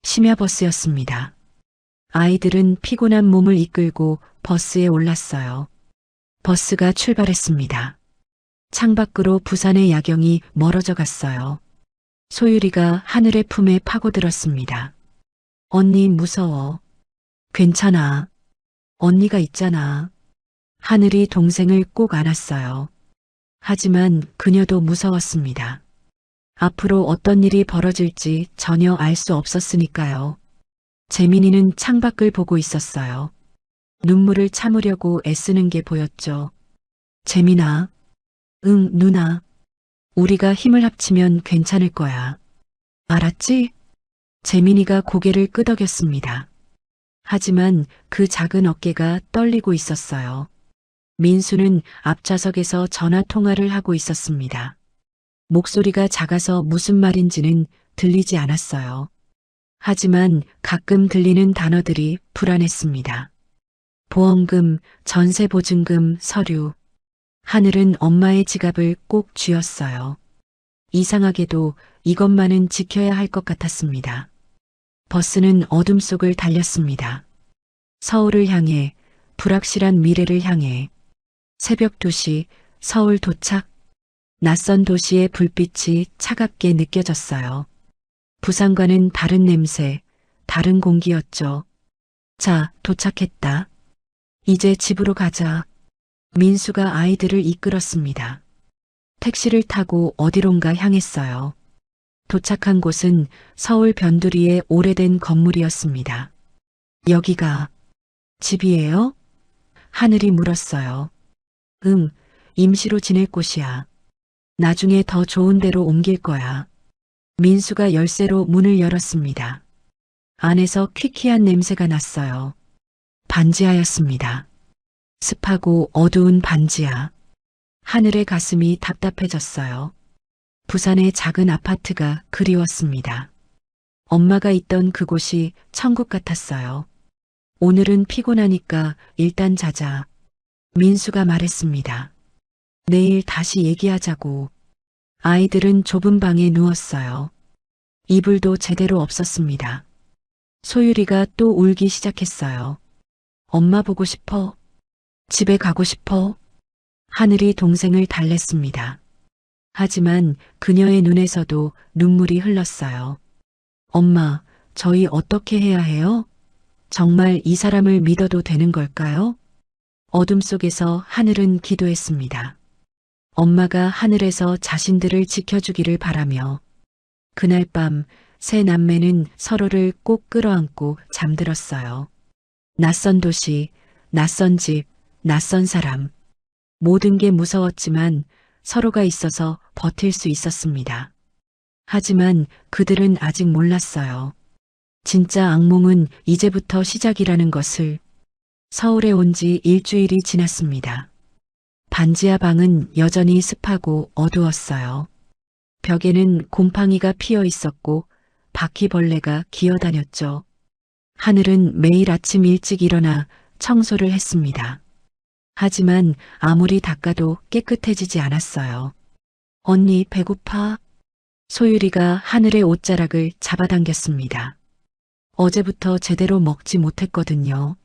심야버스였습니다. 아이들은 피곤한 몸을 이끌고 버스에 올랐어요. 버스가 출발했습니다. 창밖으로 부산의 야경이 멀어져 갔어요. 소율이가 하늘의 품에 파고들었습니다. 언니 무서워. 괜찮아. 언니가 있잖아. 하늘이 동생을 꼭 안았어요. 하지만 그녀도 무서웠습니다. 앞으로 어떤 일이 벌어질지 전혀 알 수 없었으니까요. 재민이는 창밖을 보고 있었어요. 눈물을 참으려고 애쓰는 게 보였죠. 재민아. 응, 누나. 우리가 힘을 합치면 괜찮을 거야. 알았지? 재민이가 고개를 끄덕였습니다. 하지만 그 작은 어깨가 떨리고 있었어요. 민수는 앞좌석에서 전화 통화를 하고 있었습니다. 목소리가 작아서 무슨 말인지는 들리지 않았어요. 하지만 가끔 들리는 단어들이 불안했습니다. 보험금, 전세보증금, 서류. 하늘은 엄마의 지갑을 꼭 쥐었어요. 이상하게도 이것만은 지켜야 할 것 같았습니다. 버스는 어둠 속을 달렸습니다. 서울을 향해, 불확실한 미래를 향해. 새벽 2시, 서울 도착. 낯선 도시의 불빛이 차갑게 느껴졌어요. 부산과는 다른 냄새, 다른 공기였죠. 자, 도착했다. 이제 집으로 가자. 민수가 아이들을 이끌었습니다. 택시를 타고 어디론가 향했어요. 도착한 곳은 서울 변두리의 오래된 건물이었습니다. 여기가 집이에요? 하늘이 물었어요. 임시로 지낼 곳이야. 나중에 더 좋은 데로 옮길 거야. 민수가 열쇠로 문을 열었습니다. 안에서 퀴퀴한 냄새가 났어요. 반지하였습니다. 습하고 어두운 반지하. 하늘의 가슴이 답답해졌어요. 부산의 작은 아파트가 그리웠습니다. 엄마가 있던 그곳이 천국 같았어요. 오늘은 피곤하니까 일단 자자. 민수가 말했습니다. 내일 다시 얘기하자고. 아이들은 좁은 방에 누웠어요. 이불도 제대로 없었습니다. 소율이가 또 울기 시작했어요. 엄마 보고 싶어. 집에 가고 싶어. 하늘이 동생을 달랬습니다. 하지만 그녀의 눈에서도 눈물이 흘렀어요. 엄마, 저희 어떻게 해야 해요? 정말 이 사람을 믿어도 되는 걸까요? 어둠 속에서 하늘은 기도했습니다. 엄마가 하늘에서 자신들을 지켜주기를 바라며. 그날 밤 세 남매는 서로를 꼭 끌어안고 잠들었어요. 낯선 도시, 낯선 집, 낯선 사람. 모든 게 무서웠지만 서로가 있어서 버틸 수 있었습니다. 하지만 그들은 아직 몰랐어요. 진짜 악몽은 이제부터 시작이라는 것을. 서울에 온 지 일주일이 지났습니다. 반지하 방은 여전히 습하고 어두웠어요. 벽에는 곰팡이가 피어 있었고 바퀴벌레가 기어다녔죠. 하늘은 매일 아침 일찍 일어나 청소를 했습니다. 하지만 아무리 닦아도 깨끗해지지 않았어요. 언니 배고파? 소율이가 하늘의 옷자락을 잡아당겼습니다. 어제부터 제대로 먹지 못했거든요.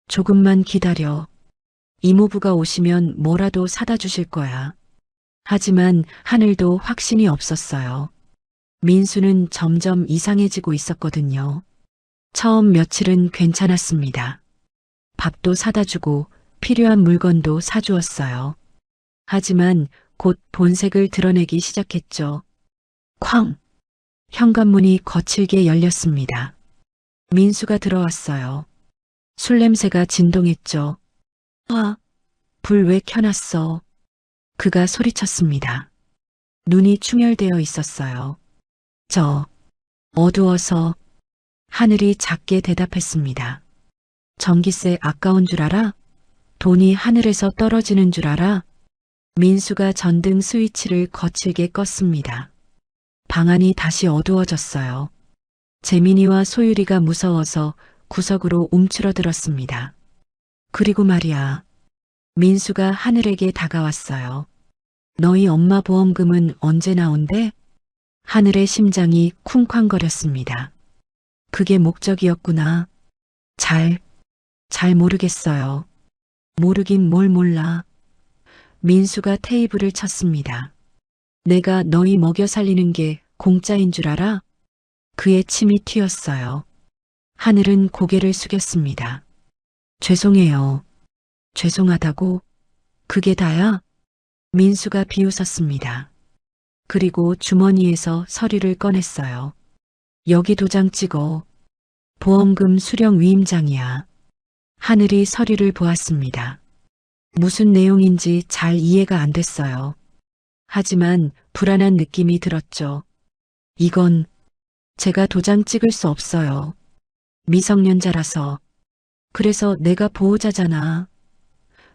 조금만 기다려. 이모부가 오시면 뭐라도 사다 주실 거야. 하지만 하늘도 확신이 없었어요. 민수는 점점 이상해지고 있었거든요. 처음 며칠은 괜찮았습니다. 밥도 사다 주고 필요한 물건도 사주었어요. 하지만 곧 본색을 드러내기 시작했죠. 쾅! 현관문이 거칠게 열렸습니다. 민수가 들어왔어요. 술 냄새가 진동했죠. 불 왜 켜놨어? 그가 소리쳤습니다. 눈이 충혈되어 있었어요. 어두워서. 하늘이 작게 대답했습니다. 전기세 아까운 줄 알아? 돈이 하늘에서 떨어지는 줄 알아? 민수가 전등 스위치를 거칠게 껐습니다. 방 안이 다시 어두워졌어요. 재민이와 소율이가 무서워서 구석으로 움츠러들었습니다. 그리고 말이야. 민수가 하늘에게 다가왔어요. 너희 엄마 보험금은 언제 나온대? 하늘의 심장이 쿵쾅거렸습니다. 그게 목적이었구나. 잘 모르겠어요. 모르긴 뭘 몰라. 민수가 테이블을 쳤습니다. 내가 너희 먹여 살리는 게 공짜인 줄 알아? 그의 침이 튀었어요. 하늘은 고개를 숙였습니다. 죄송해요. 죄송하다고? 그게 다야? 민수가 비웃었습니다. 그리고 주머니에서 서류를 꺼냈어요. 여기 도장 찍어. 보험금 수령 위임장이야. 하늘이 서류를 보았습니다. 무슨 내용인지 잘 이해가 안 됐어요. 하지만 불안한 느낌이 들었죠. 이건 제가 도장 찍을 수 없어요. 미성년자라서. 그래서 내가 보호자잖아.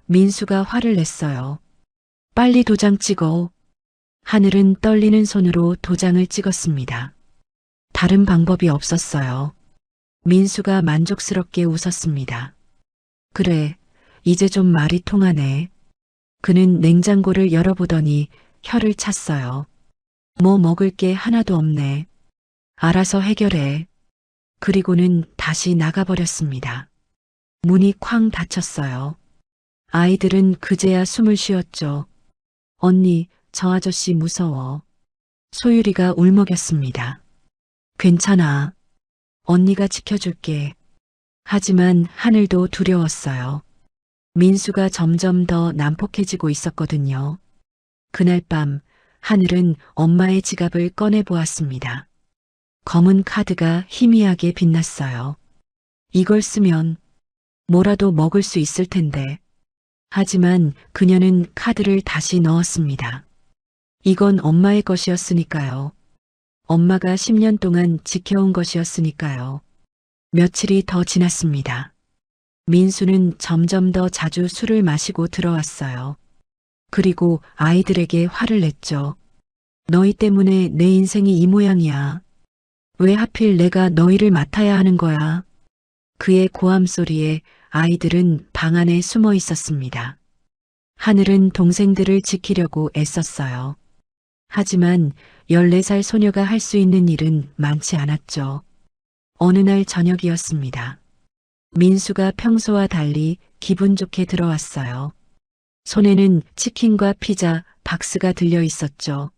민수가 화를 냈어요. 빨리 도장 찍어. 하늘은 떨리는 손으로 도장을 찍었습니다. 다른 방법이 없었어요. 민수가 만족스럽게 웃었습니다. 그래, 이제 좀 말이 통하네. 그는 냉장고를 열어보더니 혀를 찼어요. 뭐 먹을 게 하나도 없네. 알아서 해결해. 그리고는 다시 나가버렸습니다. 문이 쾅 닫혔어요. 아이들은 그제야 숨을 쉬었죠. 언니, 저 아저씨 무서워. 소율이가 울먹였습니다. 괜찮아. 언니가 지켜줄게. 하지만 하늘도 두려웠어요. 민수가 점점 더 난폭해지고 있었거든요. 그날 밤 하늘은 엄마의 지갑을 꺼내 보았습니다. 검은 카드가 희미하게 빛났어요. 이걸 쓰면 뭐라도 먹을 수 있을 텐데. 하지만 그녀는 카드를 다시 넣었습니다. 이건 엄마의 것이었으니까요. 엄마가 10년 동안 지켜온 것이었으니까요. 며칠이 더 지났습니다. 민수는 점점 더 자주 술을 마시고 들어왔어요. 그리고 아이들에게 화를 냈죠. 너희 때문에 내 인생이 이 모양이야. 왜 하필 내가 너희를 맡아야 하는 거야? 그의 고함 소리에 아이들은 방 안에 숨어 있었습니다. 하늘은 동생들을 지키려고 애썼어요. 하지만 14살 소녀가 할 수 있는 일은 많지 않았죠. 어느 날 저녁이었습니다. 민수가 평소와 달리 기분 좋게 들어왔어요. 손에는 치킨과 피자 박스가 들려 있었죠.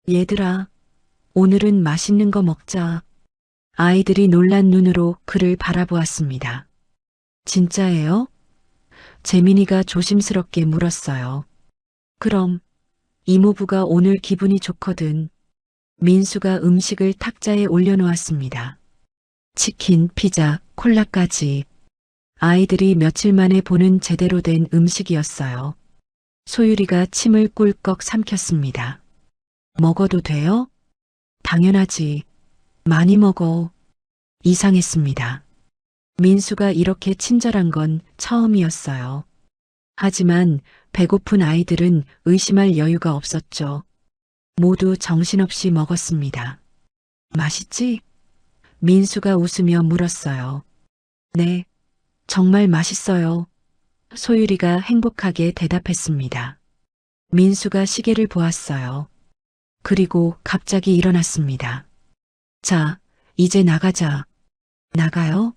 얘들아, 오늘은 맛있는 거 먹자. 아이들이 놀란 눈으로 그를 바라보았습니다. 진짜예요? 재민이가 조심스럽게 물었어요. 그럼 이모부가 오늘 기분이 좋거든. 민수가 음식을 탁자에 올려놓았습니다. 치킨, 피자, 콜라까지. 아이들이 며칠 만에 보는 제대로 된 음식이었어요. 소율이가 침을 꿀꺽 삼켰습니다. 먹어도 돼요? 당연하지. 많이 먹어. 이상했습니다. 민수가 이렇게 친절한 건 처음이었어요. 하지만 배고픈 아이들은 의심할 여유가 없었죠. 모두 정신없이 먹었습니다. 맛있지? 민수가 웃으며 물었어요. 네, 정말 맛있어요. 소율이가 행복하게 대답했습니다. 민수가 시계를 보았어요. 그리고 갑자기 일어났습니다. 자, 이제 나가자. 나가요?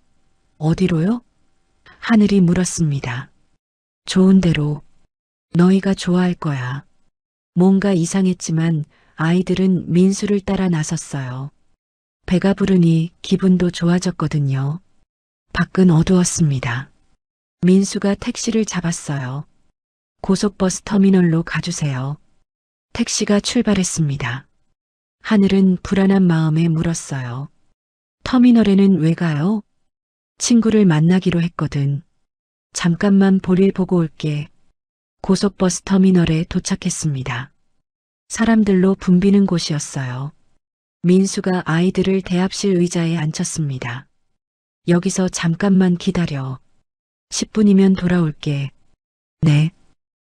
어디로요? 하늘이 물었습니다. 좋은 데로. 너희가 좋아할 거야. 뭔가 이상했지만 아이들은 민수를 따라 나섰어요. 배가 부르니 기분도 좋아졌거든요. 밖은 어두웠습니다. 민수가 택시를 잡았어요. 고속버스 터미널로 가주세요. 택시가 출발했습니다. 하늘은 불안한 마음에 물었어요. 터미널에는 왜 가요? 친구를 만나기로 했거든. 잠깐만 볼일 보고 올게. 고속버스 터미널에 도착했습니다. 사람들로 붐비는 곳이었어요. 민수가 아이들을 대합실 의자에 앉혔습니다. 여기서 잠깐만 기다려. 10분이면 돌아올게. 네.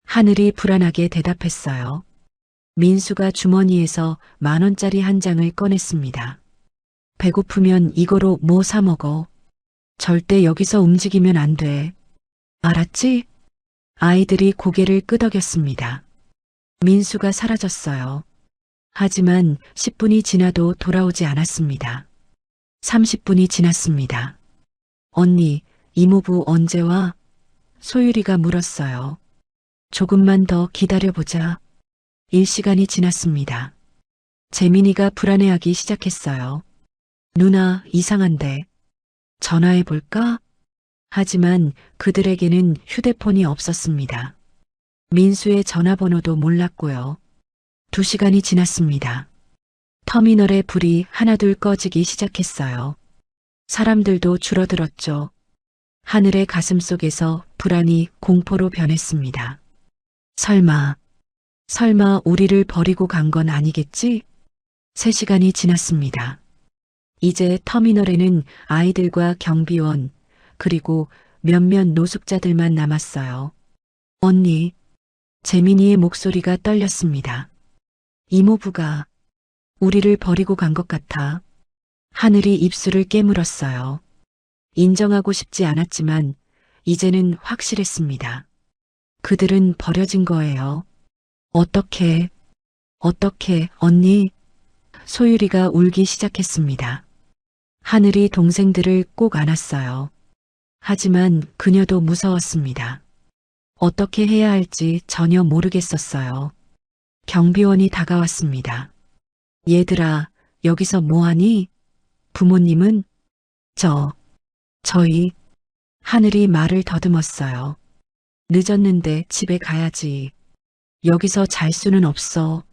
하늘이 불안하게 대답했어요. 민수가 주머니에서 10,000원짜리 한 장을 꺼냈습니다. 배고프면 이거로 뭐 사 먹어. 절대 여기서 움직이면 안 돼. 알았지? 아이들이 고개를 끄덕였습니다. 민수가 사라졌어요. 하지만 10분이 지나도 돌아오지 않았습니다. 30분이 지났습니다. 언니, 이모부 언제 와? 소율이가 물었어요. 조금만 더 기다려보자. 1시간이 지났습니다. 재민이가 불안해하기 시작했어요. 누나, 이상한데. 전화해볼까? 하지만 그들에게는 휴대폰이 없었습니다. 민수의 전화번호도 몰랐고요. 2시간이 지났습니다. 터미널의 불이 하나둘 꺼지기 시작했어요. 사람들도 줄어들었죠. 하늘의 가슴 속에서 불안이 공포로 변했습니다. 설마 우리를 버리고 간 건 아니겠지? 3시간이 지났습니다. 이제 터미널에는 아이들과 경비원, 그리고 몇몇 노숙자들만 남았어요. 언니, 재민이의 목소리가 떨렸습니다. 이모부가 우리를 버리고 간 것 같아. 하늘이 입술을 깨물었어요. 인정하고 싶지 않았지만 이제는 확실했습니다. 그들은 버려진 거예요. 어떻게, 언니? 소율이가 울기 시작했습니다. 하늘이 동생들을 꼭 안았어요. 하지만 그녀도 무서웠습니다. 어떻게 해야 할지 전혀 모르겠었어요. 경비원이 다가왔습니다. 얘들아, 여기서 뭐하니? 부모님은? 저희. 하늘이 말을 더듬었어요. 늦었는데 집에 가야지. 여기서 잘 수는 없어.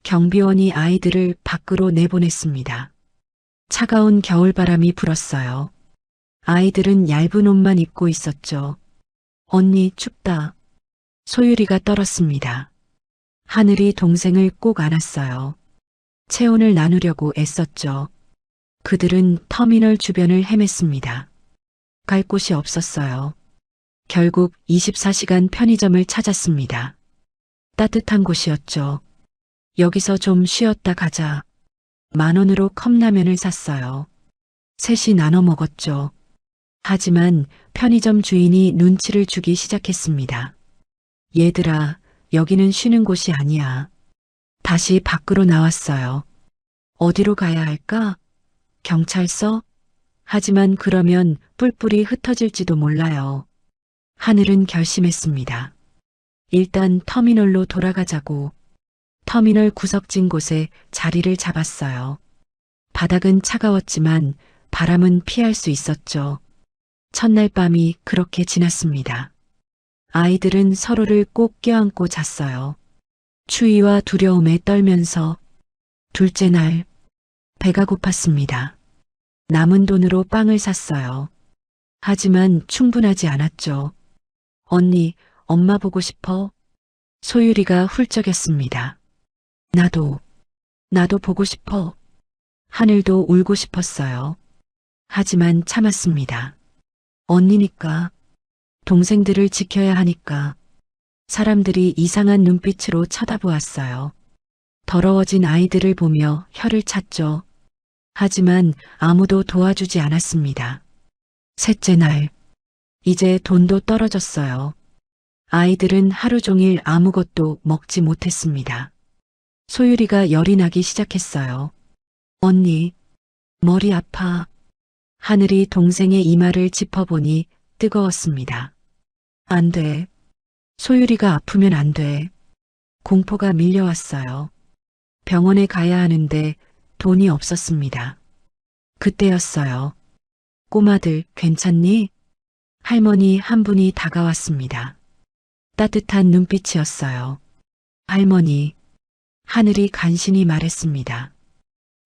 경비원이 아이들을 밖으로 내보냈습니다. 차가운 겨울바람이 불었어요. 아이들은 얇은 옷만 입고 있었죠. 언니, 춥다. 소율이가 떨었습니다. 하늘이 동생을 꼭 안았어요. 체온을 나누려고 애썼죠. 그들은 터미널 주변을 헤맸습니다. 갈 곳이 없었어요. 결국 24시간 편의점을 찾았습니다. 따뜻한 곳이었죠. 여기서 좀 쉬었다 가자. 10,000원으로 컵라면을 샀어요. 셋이 나눠 먹었죠. 하지만 편의점 주인이 눈치를 주기 시작했습니다. 얘들아, 여기는 쉬는 곳이 아니야. 다시 밖으로 나왔어요. 어디로 가야 할까? 경찰서? 하지만 그러면 뿔뿔이 흩어질지도 몰라요. 하늘은 결심했습니다. 일단 터미널로 돌아가자고. 터미널 구석진 곳에 자리를 잡았어요. 바닥은 차가웠지만 바람은 피할 수 있었죠. 첫날 밤이 그렇게 지났습니다. 아이들은 서로를 꼭 껴안고 잤어요. 추위와 두려움에 떨면서. 둘째 날, 배가 고팠습니다. 남은 돈으로 빵을 샀어요. 하지만 충분하지 않았죠. 언니, 엄마 보고 싶어? 소율이가 훌쩍였습니다. 나도 보고 싶어. 하늘도 울고 싶었어요. 하지만 참았습니다. 언니니까, 동생들을 지켜야 하니까. 사람들이 이상한 눈빛으로 쳐다보았어요. 더러워진 아이들을 보며 혀를 찼죠. 하지만 아무도 도와주지 않았습니다. 셋째 날, 이제 돈도 떨어졌어요. 아이들은 하루 종일 아무것도 먹지 못했습니다. 소율이가 열이 나기 시작했어요. 언니, 머리 아파. 하늘이 동생의 이마를 짚어보니 뜨거웠습니다. 안 돼. 소율이가 아프면 안 돼. 공포가 밀려왔어요. 병원에 가야 하는데 돈이 없었습니다. 그때였어요. 꼬마들 괜찮니? 할머니 한 분이 다가왔습니다. 따뜻한 눈빛이었어요. 할머니, 하늘이 간신히 말했습니다.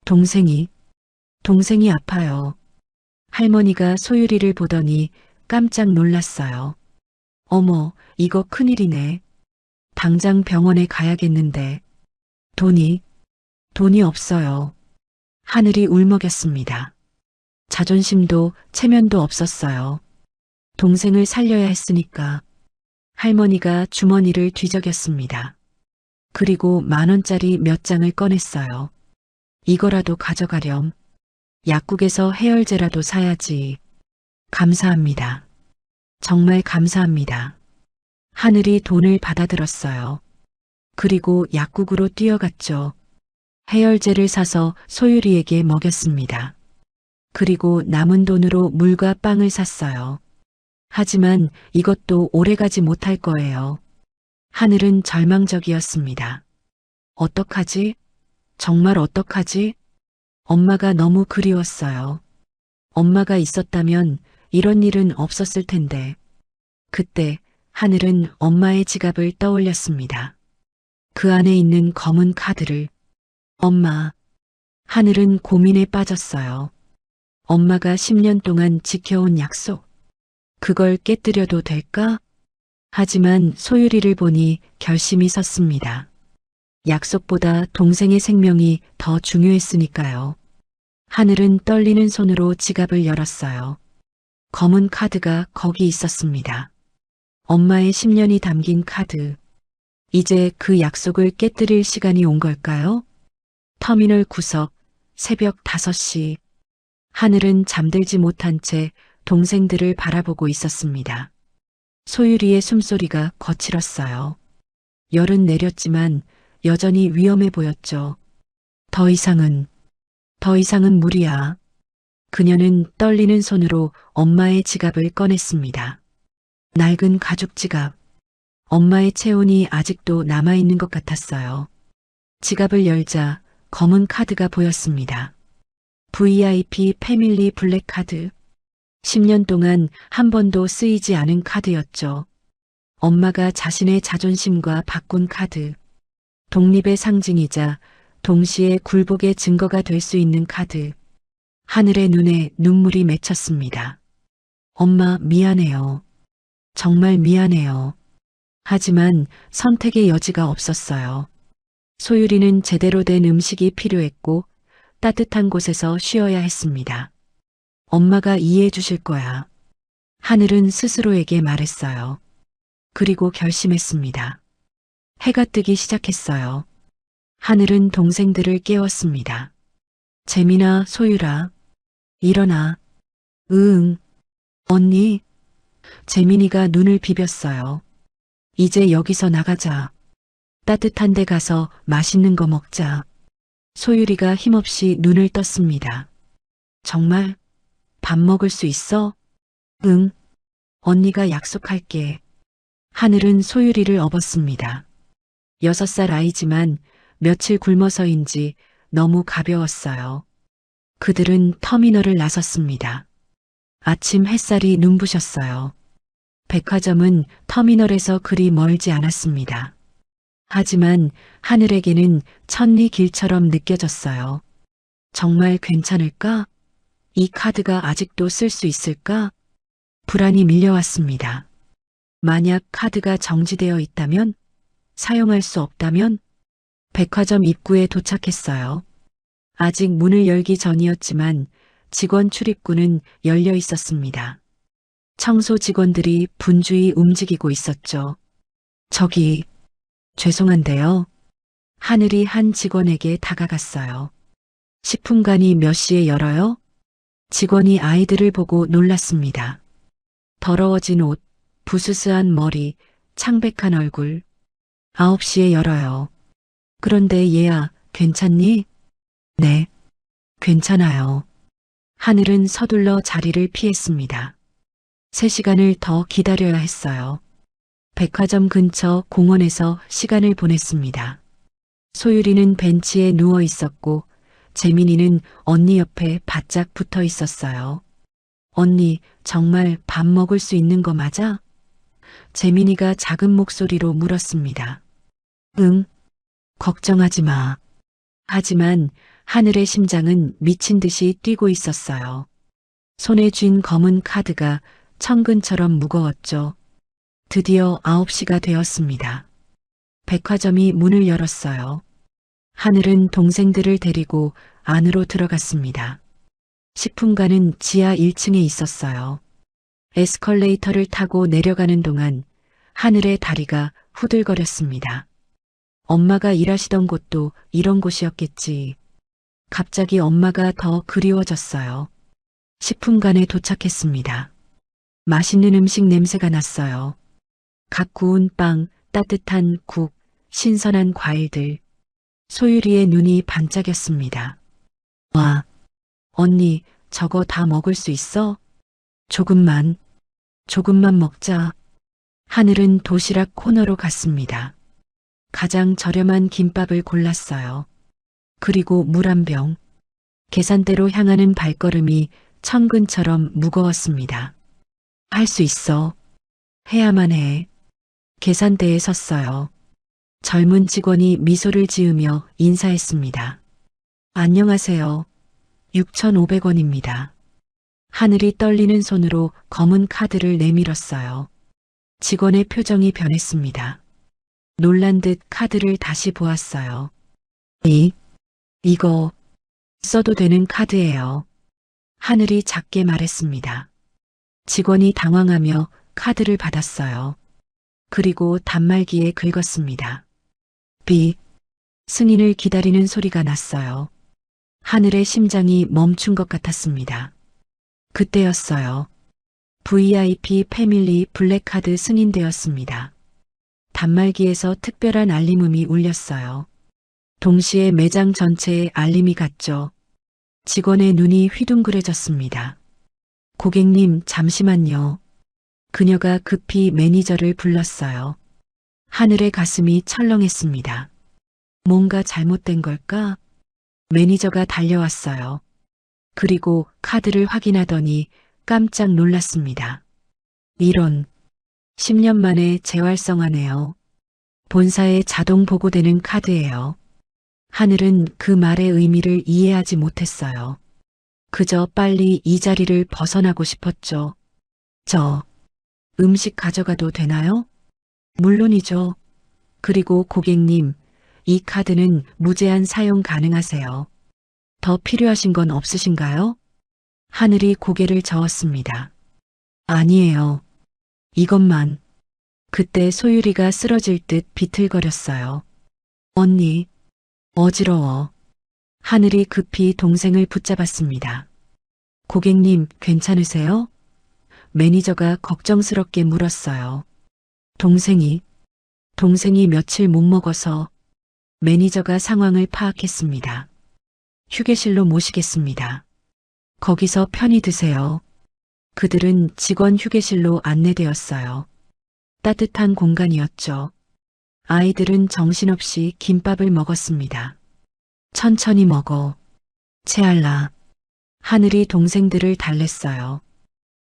동생이 아파요. 할머니가 소율이를 보더니 깜짝 놀랐어요. 어머, 이거 큰일이네. 당장 병원에 가야겠는데. 돈이 없어요. 하늘이 울먹였습니다. 자존심도 체면도 없었어요. 동생을 살려야 했으니까. 할머니가 주머니를 뒤적였습니다. 그리고 10,000원짜리 몇 장을 꺼냈어요. 이거라도 가져가렴. 약국에서 해열제라도 사야지. 감사합니다. 정말 감사합니다. 하늘이 돈을 받아들었어요. 그리고 약국으로 뛰어갔죠. 해열제를 사서 소율이에게 먹였습니다. 그리고 남은 돈으로 물과 빵을 샀어요. 하지만 이것도 오래가지 못할 거예요. 하늘은 절망적이었습니다. 어떡하지? 정말 어떡하지? 엄마가 너무 그리웠어요. 엄마가 있었다면 이런 일은 없었을 텐데. 그때 하늘은 엄마의 지갑을 떠올렸습니다. 그 안에 있는 검은 카드를. 엄마. 하늘은 고민에 빠졌어요. 엄마가 10년 동안 지켜온 약속. 그걸 깨뜨려도 될까? 하지만 소율이를 보니 결심이 섰습니다. 약속보다 동생의 생명이 더 중요했으니까요. 하늘은 떨리는 손으로 지갑을 열었어요. 검은 카드가 거기 있었습니다. 엄마의 10년이 담긴 카드. 이제 그 약속을 깨뜨릴 시간이 온 걸까요? 터미널 구석, 새벽 5시. 하늘은 잠들지 못한 채 동생들을 바라보고 있었습니다. 소유리의 숨소리가 거칠었어요. 열은 내렸지만 여전히 위험해 보였죠. 더 이상은 무리야. 그녀는 떨리는 손으로 엄마의 지갑을 꺼냈습니다. 낡은 가죽 지갑. 엄마의 체온이 아직도 남아있는 것 같았어요. 지갑을 열자 검은 카드가 보였습니다. VIP 패밀리 블랙 카드. 10년 동안 한 번도 쓰이지 않은 카드였죠. 엄마가 자신의 자존심과 바꾼 카드. 독립의 상징이자 동시에 굴복의 증거가 될 수 있는 카드. 하늘의 눈에 눈물이 맺혔습니다. 엄마 미안해요. 정말 미안해요. 하지만 선택의 여지가 없었어요. 소유리는 제대로 된 음식이 필요했고 따뜻한 곳에서 쉬어야 했습니다. 엄마가 이해해 주실 거야. 하늘은 스스로에게 말했어요. 그리고 결심했습니다. 해가 뜨기 시작했어요. 하늘은 동생들을 깨웠습니다. 재민아, 소유라. 일어나. 응. 언니. 재민이가 눈을 비볐어요. 이제 여기서 나가자. 따뜻한 데 가서 맛있는 거 먹자. 소유리가 힘없이 눈을 떴습니다. 정말? 밥 먹을 수 있어? 응. 언니가 약속할게. 하늘은 소유리를 업었습니다. 6살 아이지만 며칠 굶어서인지 너무 가벼웠어요. 그들은 터미널을 나섰습니다. 아침 햇살이 눈부셨어요. 백화점은 터미널에서 그리 멀지 않았습니다. 하지만 하늘에게는 천리 길처럼 느껴졌어요. 정말 괜찮을까? 이 카드가 아직도 쓸 수 있을까? 불안이 밀려왔습니다. 만약 카드가 정지되어 있다면? 사용할 수 없다면? 백화점 입구에 도착했어요. 아직 문을 열기 전이었지만 직원 출입구는 열려 있었습니다. 청소 직원들이 분주히 움직이고 있었죠. 저기, 죄송한데요. 하늘이 한 직원에게 다가갔어요. 식품관이 몇 시에 열어요? 직원이 아이들을 보고 놀랐습니다. 더러워진 옷, 부스스한 머리, 창백한 얼굴. 9시에 열어요. 그런데 얘야, 괜찮니? 네, 괜찮아요. 하늘은 서둘러 자리를 피했습니다. 3시간을 더 기다려야 했어요. 백화점 근처 공원에서 시간을 보냈습니다. 소유리는 벤치에 누워 있었고 재민이는 언니 옆에 바짝 붙어 있었어요. 언니, 정말 밥 먹을 수 있는 거 맞아? 재민이가 작은 목소리로 물었습니다. 응, 걱정하지 마. 하지만 하늘의 심장은 미친 듯이 뛰고 있었어요. 손에 쥔 검은 카드가 천근처럼 무거웠죠. 드디어 9시가 되었습니다. 백화점이 문을 열었어요. 하늘은 동생들을 데리고 안으로 들어갔습니다. 식품관은 지하 1층에 있었어요. 에스컬레이터를 타고 내려가는 동안 하늘의 다리가 후들거렸습니다. 엄마가 일하시던 곳도 이런 곳이었겠지. 갑자기 엄마가 더 그리워졌어요. 식품관에 도착했습니다. 맛있는 음식 냄새가 났어요. 갓 구운 빵, 따뜻한 국, 신선한 과일들. 소유리의 눈이 반짝였습니다. 와, 언니, 저거 다 먹을 수 있어? 조금만 먹자. 하늘은 도시락 코너로 갔습니다. 가장 저렴한 김밥을 골랐어요. 그리고 물 한 병. 계산대로 향하는 발걸음이 천근처럼 무거웠습니다. 할 수 있어. 해야만 해. 계산대에 섰어요. 젊은 직원이 미소를 지으며 인사했습니다. 안녕하세요. 6,500원입니다. 하늘이 떨리는 손으로 검은 카드를 내밀었어요. 직원의 표정이 변했습니다. 놀란 듯 카드를 다시 보았어요. 이거 써도 되는 카드예요. 하늘이 작게 말했습니다. 직원이 당황하며 카드를 받았어요. 그리고 단말기에 긁었습니다. 승인을 기다리는 소리가 났어요. 하늘의 심장이 멈춘 것 같았습니다. 그때였어요. VIP 패밀리 블랙카드 승인되었습니다. 단말기에서 특별한 알림음이 울렸어요. 동시에 매장 전체에 알림이 갔죠. 직원의 눈이 휘둥그레졌습니다. 고객님, 잠시만요. 그녀가 급히 매니저를 불렀어요. 하늘의 가슴이 철렁했습니다. 뭔가 잘못된 걸까? 매니저가 달려왔어요. 그리고 카드를 확인하더니 깜짝 놀랐습니다. 이런, 10년 만에 재활성하네요. 본사에 자동 보고되는 카드예요. 하늘은 그 말의 의미를 이해하지 못했어요. 그저 빨리 이 자리를 벗어나고 싶었죠. 저, 음식 가져가도 되나요? 물론이죠. 그리고 고객님, 이 카드는 무제한 사용 가능하세요. 더 필요하신 건 없으신가요? 하늘이 고개를 저었습니다. 아니에요. 이것만. 그때 소율이가 쓰러질 듯 비틀거렸어요. 언니, 어지러워. 하늘이 급히 동생을 붙잡았습니다. 고객님, 괜찮으세요? 매니저가 걱정스럽게 물었어요. 동생이 며칠 못 먹어서. 매니저가 상황을 파악했습니다. 휴게실로 모시겠습니다. 거기서 편히 드세요. 그들은 직원 휴게실로 안내되었어요. 따뜻한 공간이었죠. 아이들은 정신없이 김밥을 먹었습니다. 천천히 먹어. 채알라. 하늘이 동생들을 달랬어요.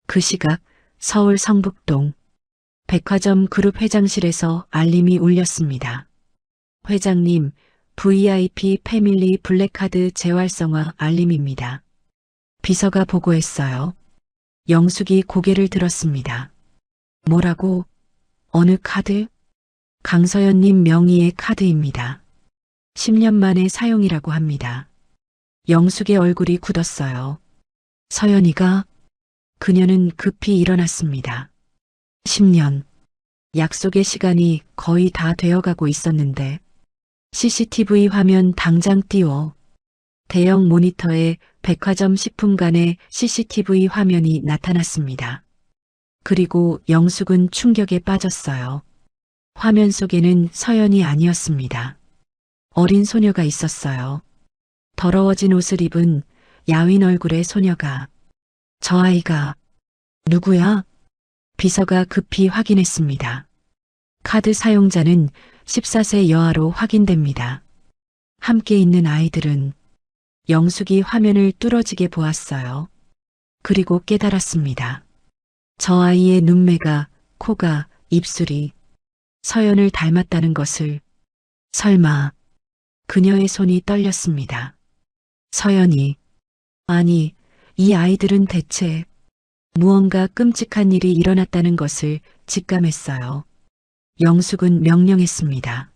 그 시각 서울 성북동 백화점 그룹 회장실에서 알림이 울렸습니다. 회장님, VIP 패밀리 블랙카드 재활성화 알림입니다. 비서가 보고했어요. 영숙이 고개를 들었습니다. 뭐라고? 어느 카드? 강서연님 명의의 카드입니다. 10년 만에 사용이라고 합니다. 영숙의 얼굴이 굳었어요. 서연이가? 그녀는 급히 일어났습니다. 10년. 약속의 시간이 거의 다 되어가고 있었는데 CCTV 화면 당장 띄워. 대형 모니터에 백화점 식품관의 CCTV 화면이 나타났습니다. 그리고 영숙은 충격에 빠졌어요. 화면 속에는 서연이 아니었습니다. 어린 소녀가 있었어요. 더러워진 옷을 입은 야윈 얼굴의 소녀가. 저 아이가 누구야? 비서가 급히 확인했습니다. 카드 사용자는 14세 여아로 확인됩니다. 함께 있는 아이들은 영숙이 화면을 뚫어지게 보았어요. 그리고 깨달았습니다. 저 아이의 눈매가, 코가, 입술이 서연을 닮았다는 것을. 설마. 그녀의 손이 떨렸습니다. 서연이. 아니, 이 아이들은 대체 무언가 끔찍한 일이 일어났다는 것을 직감했어요. 영숙은 명령했습니다.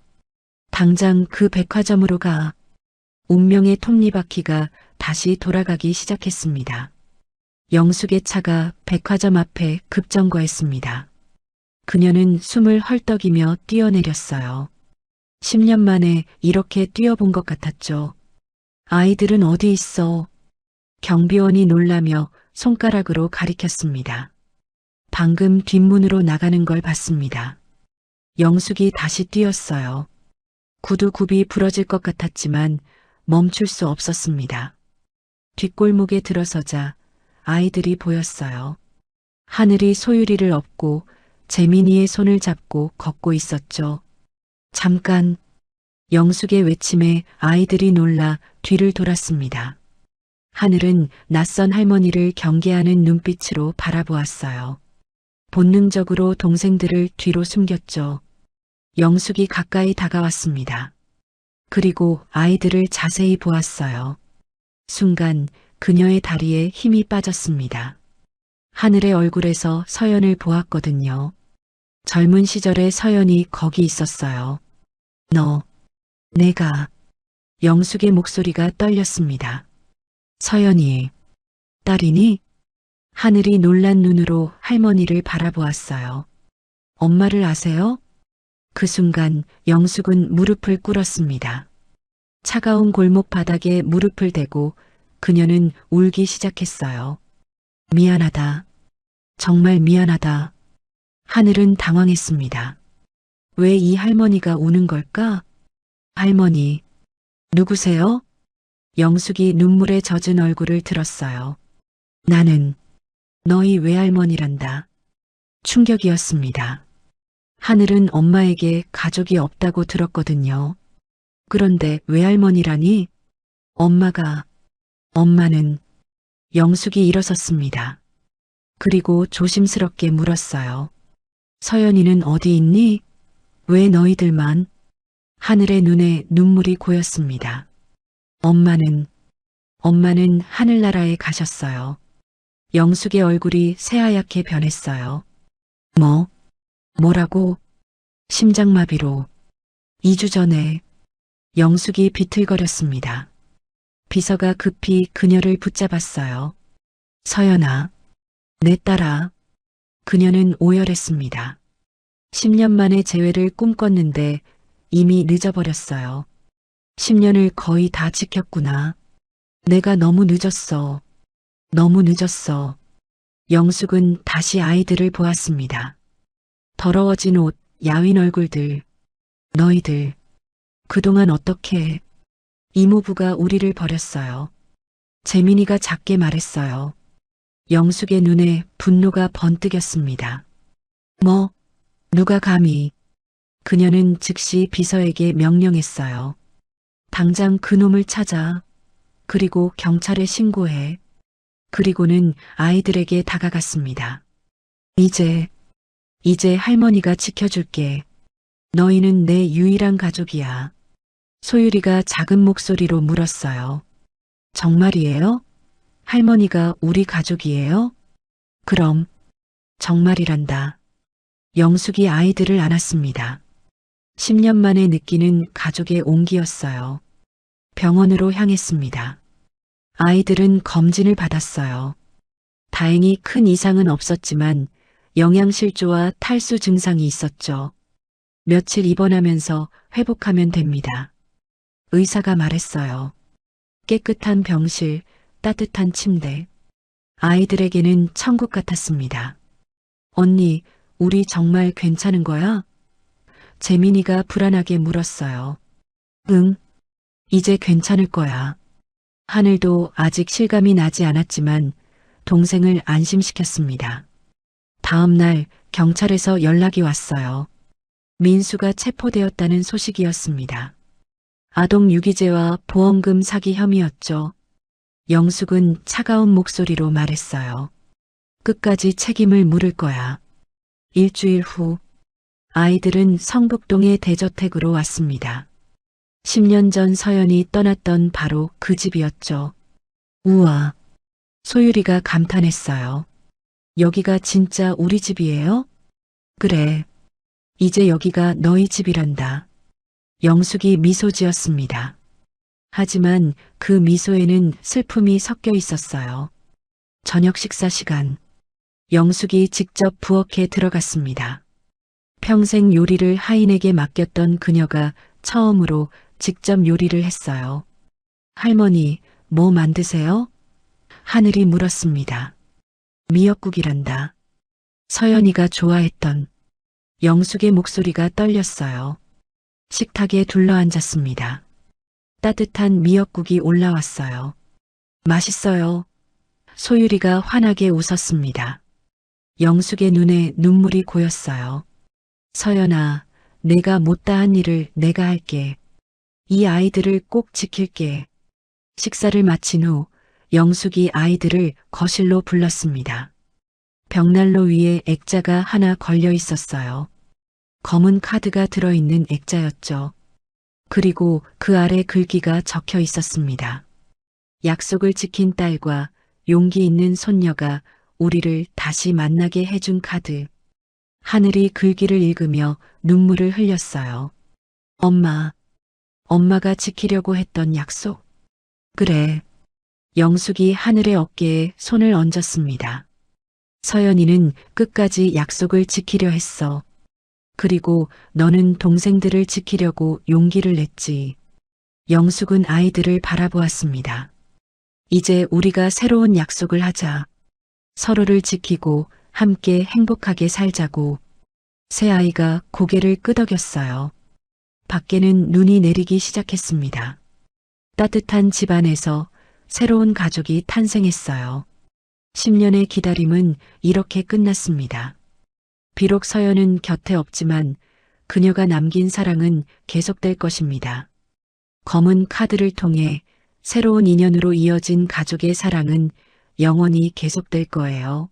당장 그 백화점으로 가. 운명의 톱니바퀴가 다시 돌아가기 시작했습니다. 영숙의 차가 백화점 앞에 급정거했습니다. 그녀는 숨을 헐떡이며 뛰어내렸어요. 10년 만에 이렇게 뛰어본 것 같았죠. 아이들은 어디 있어? 경비원이 놀라며 손가락으로 가리켰습니다. 방금 뒷문으로 나가는 걸 봤습니다. 영숙이 다시 뛰었어요. 구두굽이 부러질 것 같았지만 멈출 수 없었습니다. 뒷골목에 들어서자 아이들이 보였어요. 하늘이 소율이를 업고 재민이의 손을 잡고 걷고 있었죠. 잠깐. 영숙의 외침에 아이들이 놀라 뒤를 돌았습니다. 하늘은 낯선 할머니를 경계하는 눈빛으로 바라보았어요. 본능적으로 동생들을 뒤로 숨겼죠. 영숙이 가까이 다가왔습니다. 그리고 아이들을 자세히 보았어요. 순간 그녀의 다리에 힘이 빠졌습니다. 하늘의 얼굴에서 서연을 보았거든요. 젊은 시절의 서연이 거기 있었어요. 내가. 영숙의 목소리가 떨렸습니다. 서연이. 딸이니? 하늘이 놀란 눈으로 할머니를 바라보았어요. 엄마를 아세요? 그 순간 영숙은 무릎을 꿇었습니다. 차가운 골목 바닥에 무릎을 대고 그녀는 울기 시작했어요. 미안하다. 정말 미안하다. 하늘은 당황했습니다. 왜 이 할머니가 우는 걸까? 할머니, 누구세요? 영숙이 눈물에 젖은 얼굴을 들었어요. 나는 너희 외할머니란다. 충격이었습니다. 하늘은 엄마에게 가족이 없다고 들었거든요. 그런데 외할머니라니? 엄마는 영숙이 일어섰습니다. 그리고 조심스럽게 물었어요. 서연이는 어디 있니? 왜 너희들만? 하늘의 눈에 눈물이 고였습니다. 엄마는 하늘나라에 가셨어요. 영숙의 얼굴이 새하얗게 변했어요. 뭐라고? 심장마비로. 2주 전에. 영숙이 비틀거렸습니다. 비서가 급히 그녀를 붙잡았어요. 서연아, 내 딸아. 그녀는 오열했습니다. 10년 만에 재회를 꿈꿨는데 이미 늦어버렸어요. 10년을 거의 다 지켰구나. 내가 너무 늦었어. 너무 늦었어. 영숙은 다시 아이들을 보았습니다. 더러워진 옷, 야윈 얼굴들. 너희들, 그동안 어떻게... 이모부가 우리를 버렸어요. 재민이가 작게 말했어요. 영숙의 눈에 분노가 번뜩였습니다. 누가 감히... 그녀는 즉시 비서에게 명령했어요. 당장 그놈을 찾아. 그리고 경찰에 신고해. 그리고는 아이들에게 다가갔습니다. 이제 할머니가 지켜줄게. 너희는 내 유일한 가족이야. 소율이가 작은 목소리로 물었어요. 정말이에요? 할머니가 우리 가족이에요? 그럼 정말이란다. 영숙이 아이들을 안았습니다. 10년 만에 느끼는 가족의 온기였어요. 병원으로 향했습니다. 아이들은 검진을 받았어요. 다행히 큰 이상은 없었지만 영양실조와 탈수 증상이 있었죠. 며칠 입원하면서 회복하면 됩니다. 의사가 말했어요. 깨끗한 병실, 따뜻한 침대. 아이들에게는 천국 같았습니다. 언니, 우리 정말 괜찮은 거야? 재민이가 불안하게 물었어요. 응, 이제 괜찮을 거야. 하늘도 아직 실감이 나지 않았지만 동생을 안심시켰습니다. 다음 날 경찰에서 연락이 왔어요. 민수가 체포되었다는 소식이었습니다. 아동 유기죄와 보험금 사기 혐의였죠. 영숙은 차가운 목소리로 말했어요. 끝까지 책임을 물을 거야. 일주일 후 아이들은 성북동의 대저택으로 왔습니다. 10년 전 서연이 떠났던 바로 그 집이었죠. 우와, 소율이가 감탄했어요. 여기가 진짜 우리 집이에요? 그래, 이제 여기가 너희 집이란다. 영숙이 미소 지었습니다. 하지만 그 미소에는 슬픔이 섞여 있었어요. 저녁 식사 시간, 영숙이 직접 부엌에 들어갔습니다. 평생 요리를 하인에게 맡겼던 그녀가 처음으로 직접 요리를 했어요. 할머니, 뭐 만드세요? 하늘이 물었습니다. 미역국이란다. 서연이가 좋아했던. 영숙의 목소리가 떨렸어요. 식탁에 둘러앉았습니다. 따뜻한 미역국이 올라왔어요. 맛있어요. 소율이가 환하게 웃었습니다. 영숙의 눈에 눈물이 고였어요. 서연아, 내가 못다한 일을 내가 할게. 이 아이들을 꼭 지킬게. 식사를 마친 후 영숙이 아이들을 거실로 불렀습니다. 벽난로 위에 액자가 하나 걸려 있었어요. 검은 카드가 들어있는 액자였죠. 그리고 그 아래 글귀가 적혀 있었습니다. 약속을 지킨 딸과 용기 있는 손녀가 우리를 다시 만나게 해준 카드. 하늘이 글귀를 읽으며 눈물을 흘렸어요. 엄마가 지키려고 했던 약속. 그래. 영숙이 하늘의 어깨에 손을 얹었습니다. 서연이는 끝까지 약속을 지키려 했어. 그리고 너는 동생들을 지키려고 용기를 냈지. 영숙은 아이들을 바라보았습니다. 이제 우리가 새로운 약속을 하자. 서로를 지키고 함께 행복하게 살자고. 새아이가 고개를 끄덕였어요. 밖에는 눈이 내리기 시작했습니다. 따뜻한 집안에서 새로운 가족이 탄생했어요. 10년의 기다림은 이렇게 끝났습니다. 비록 서연은 곁에 없지만 그녀가 남긴 사랑은 계속될 것입니다. 검은 카드를 통해 새로운 인연으로 이어진 가족의 사랑은 영원히 계속될 거예요.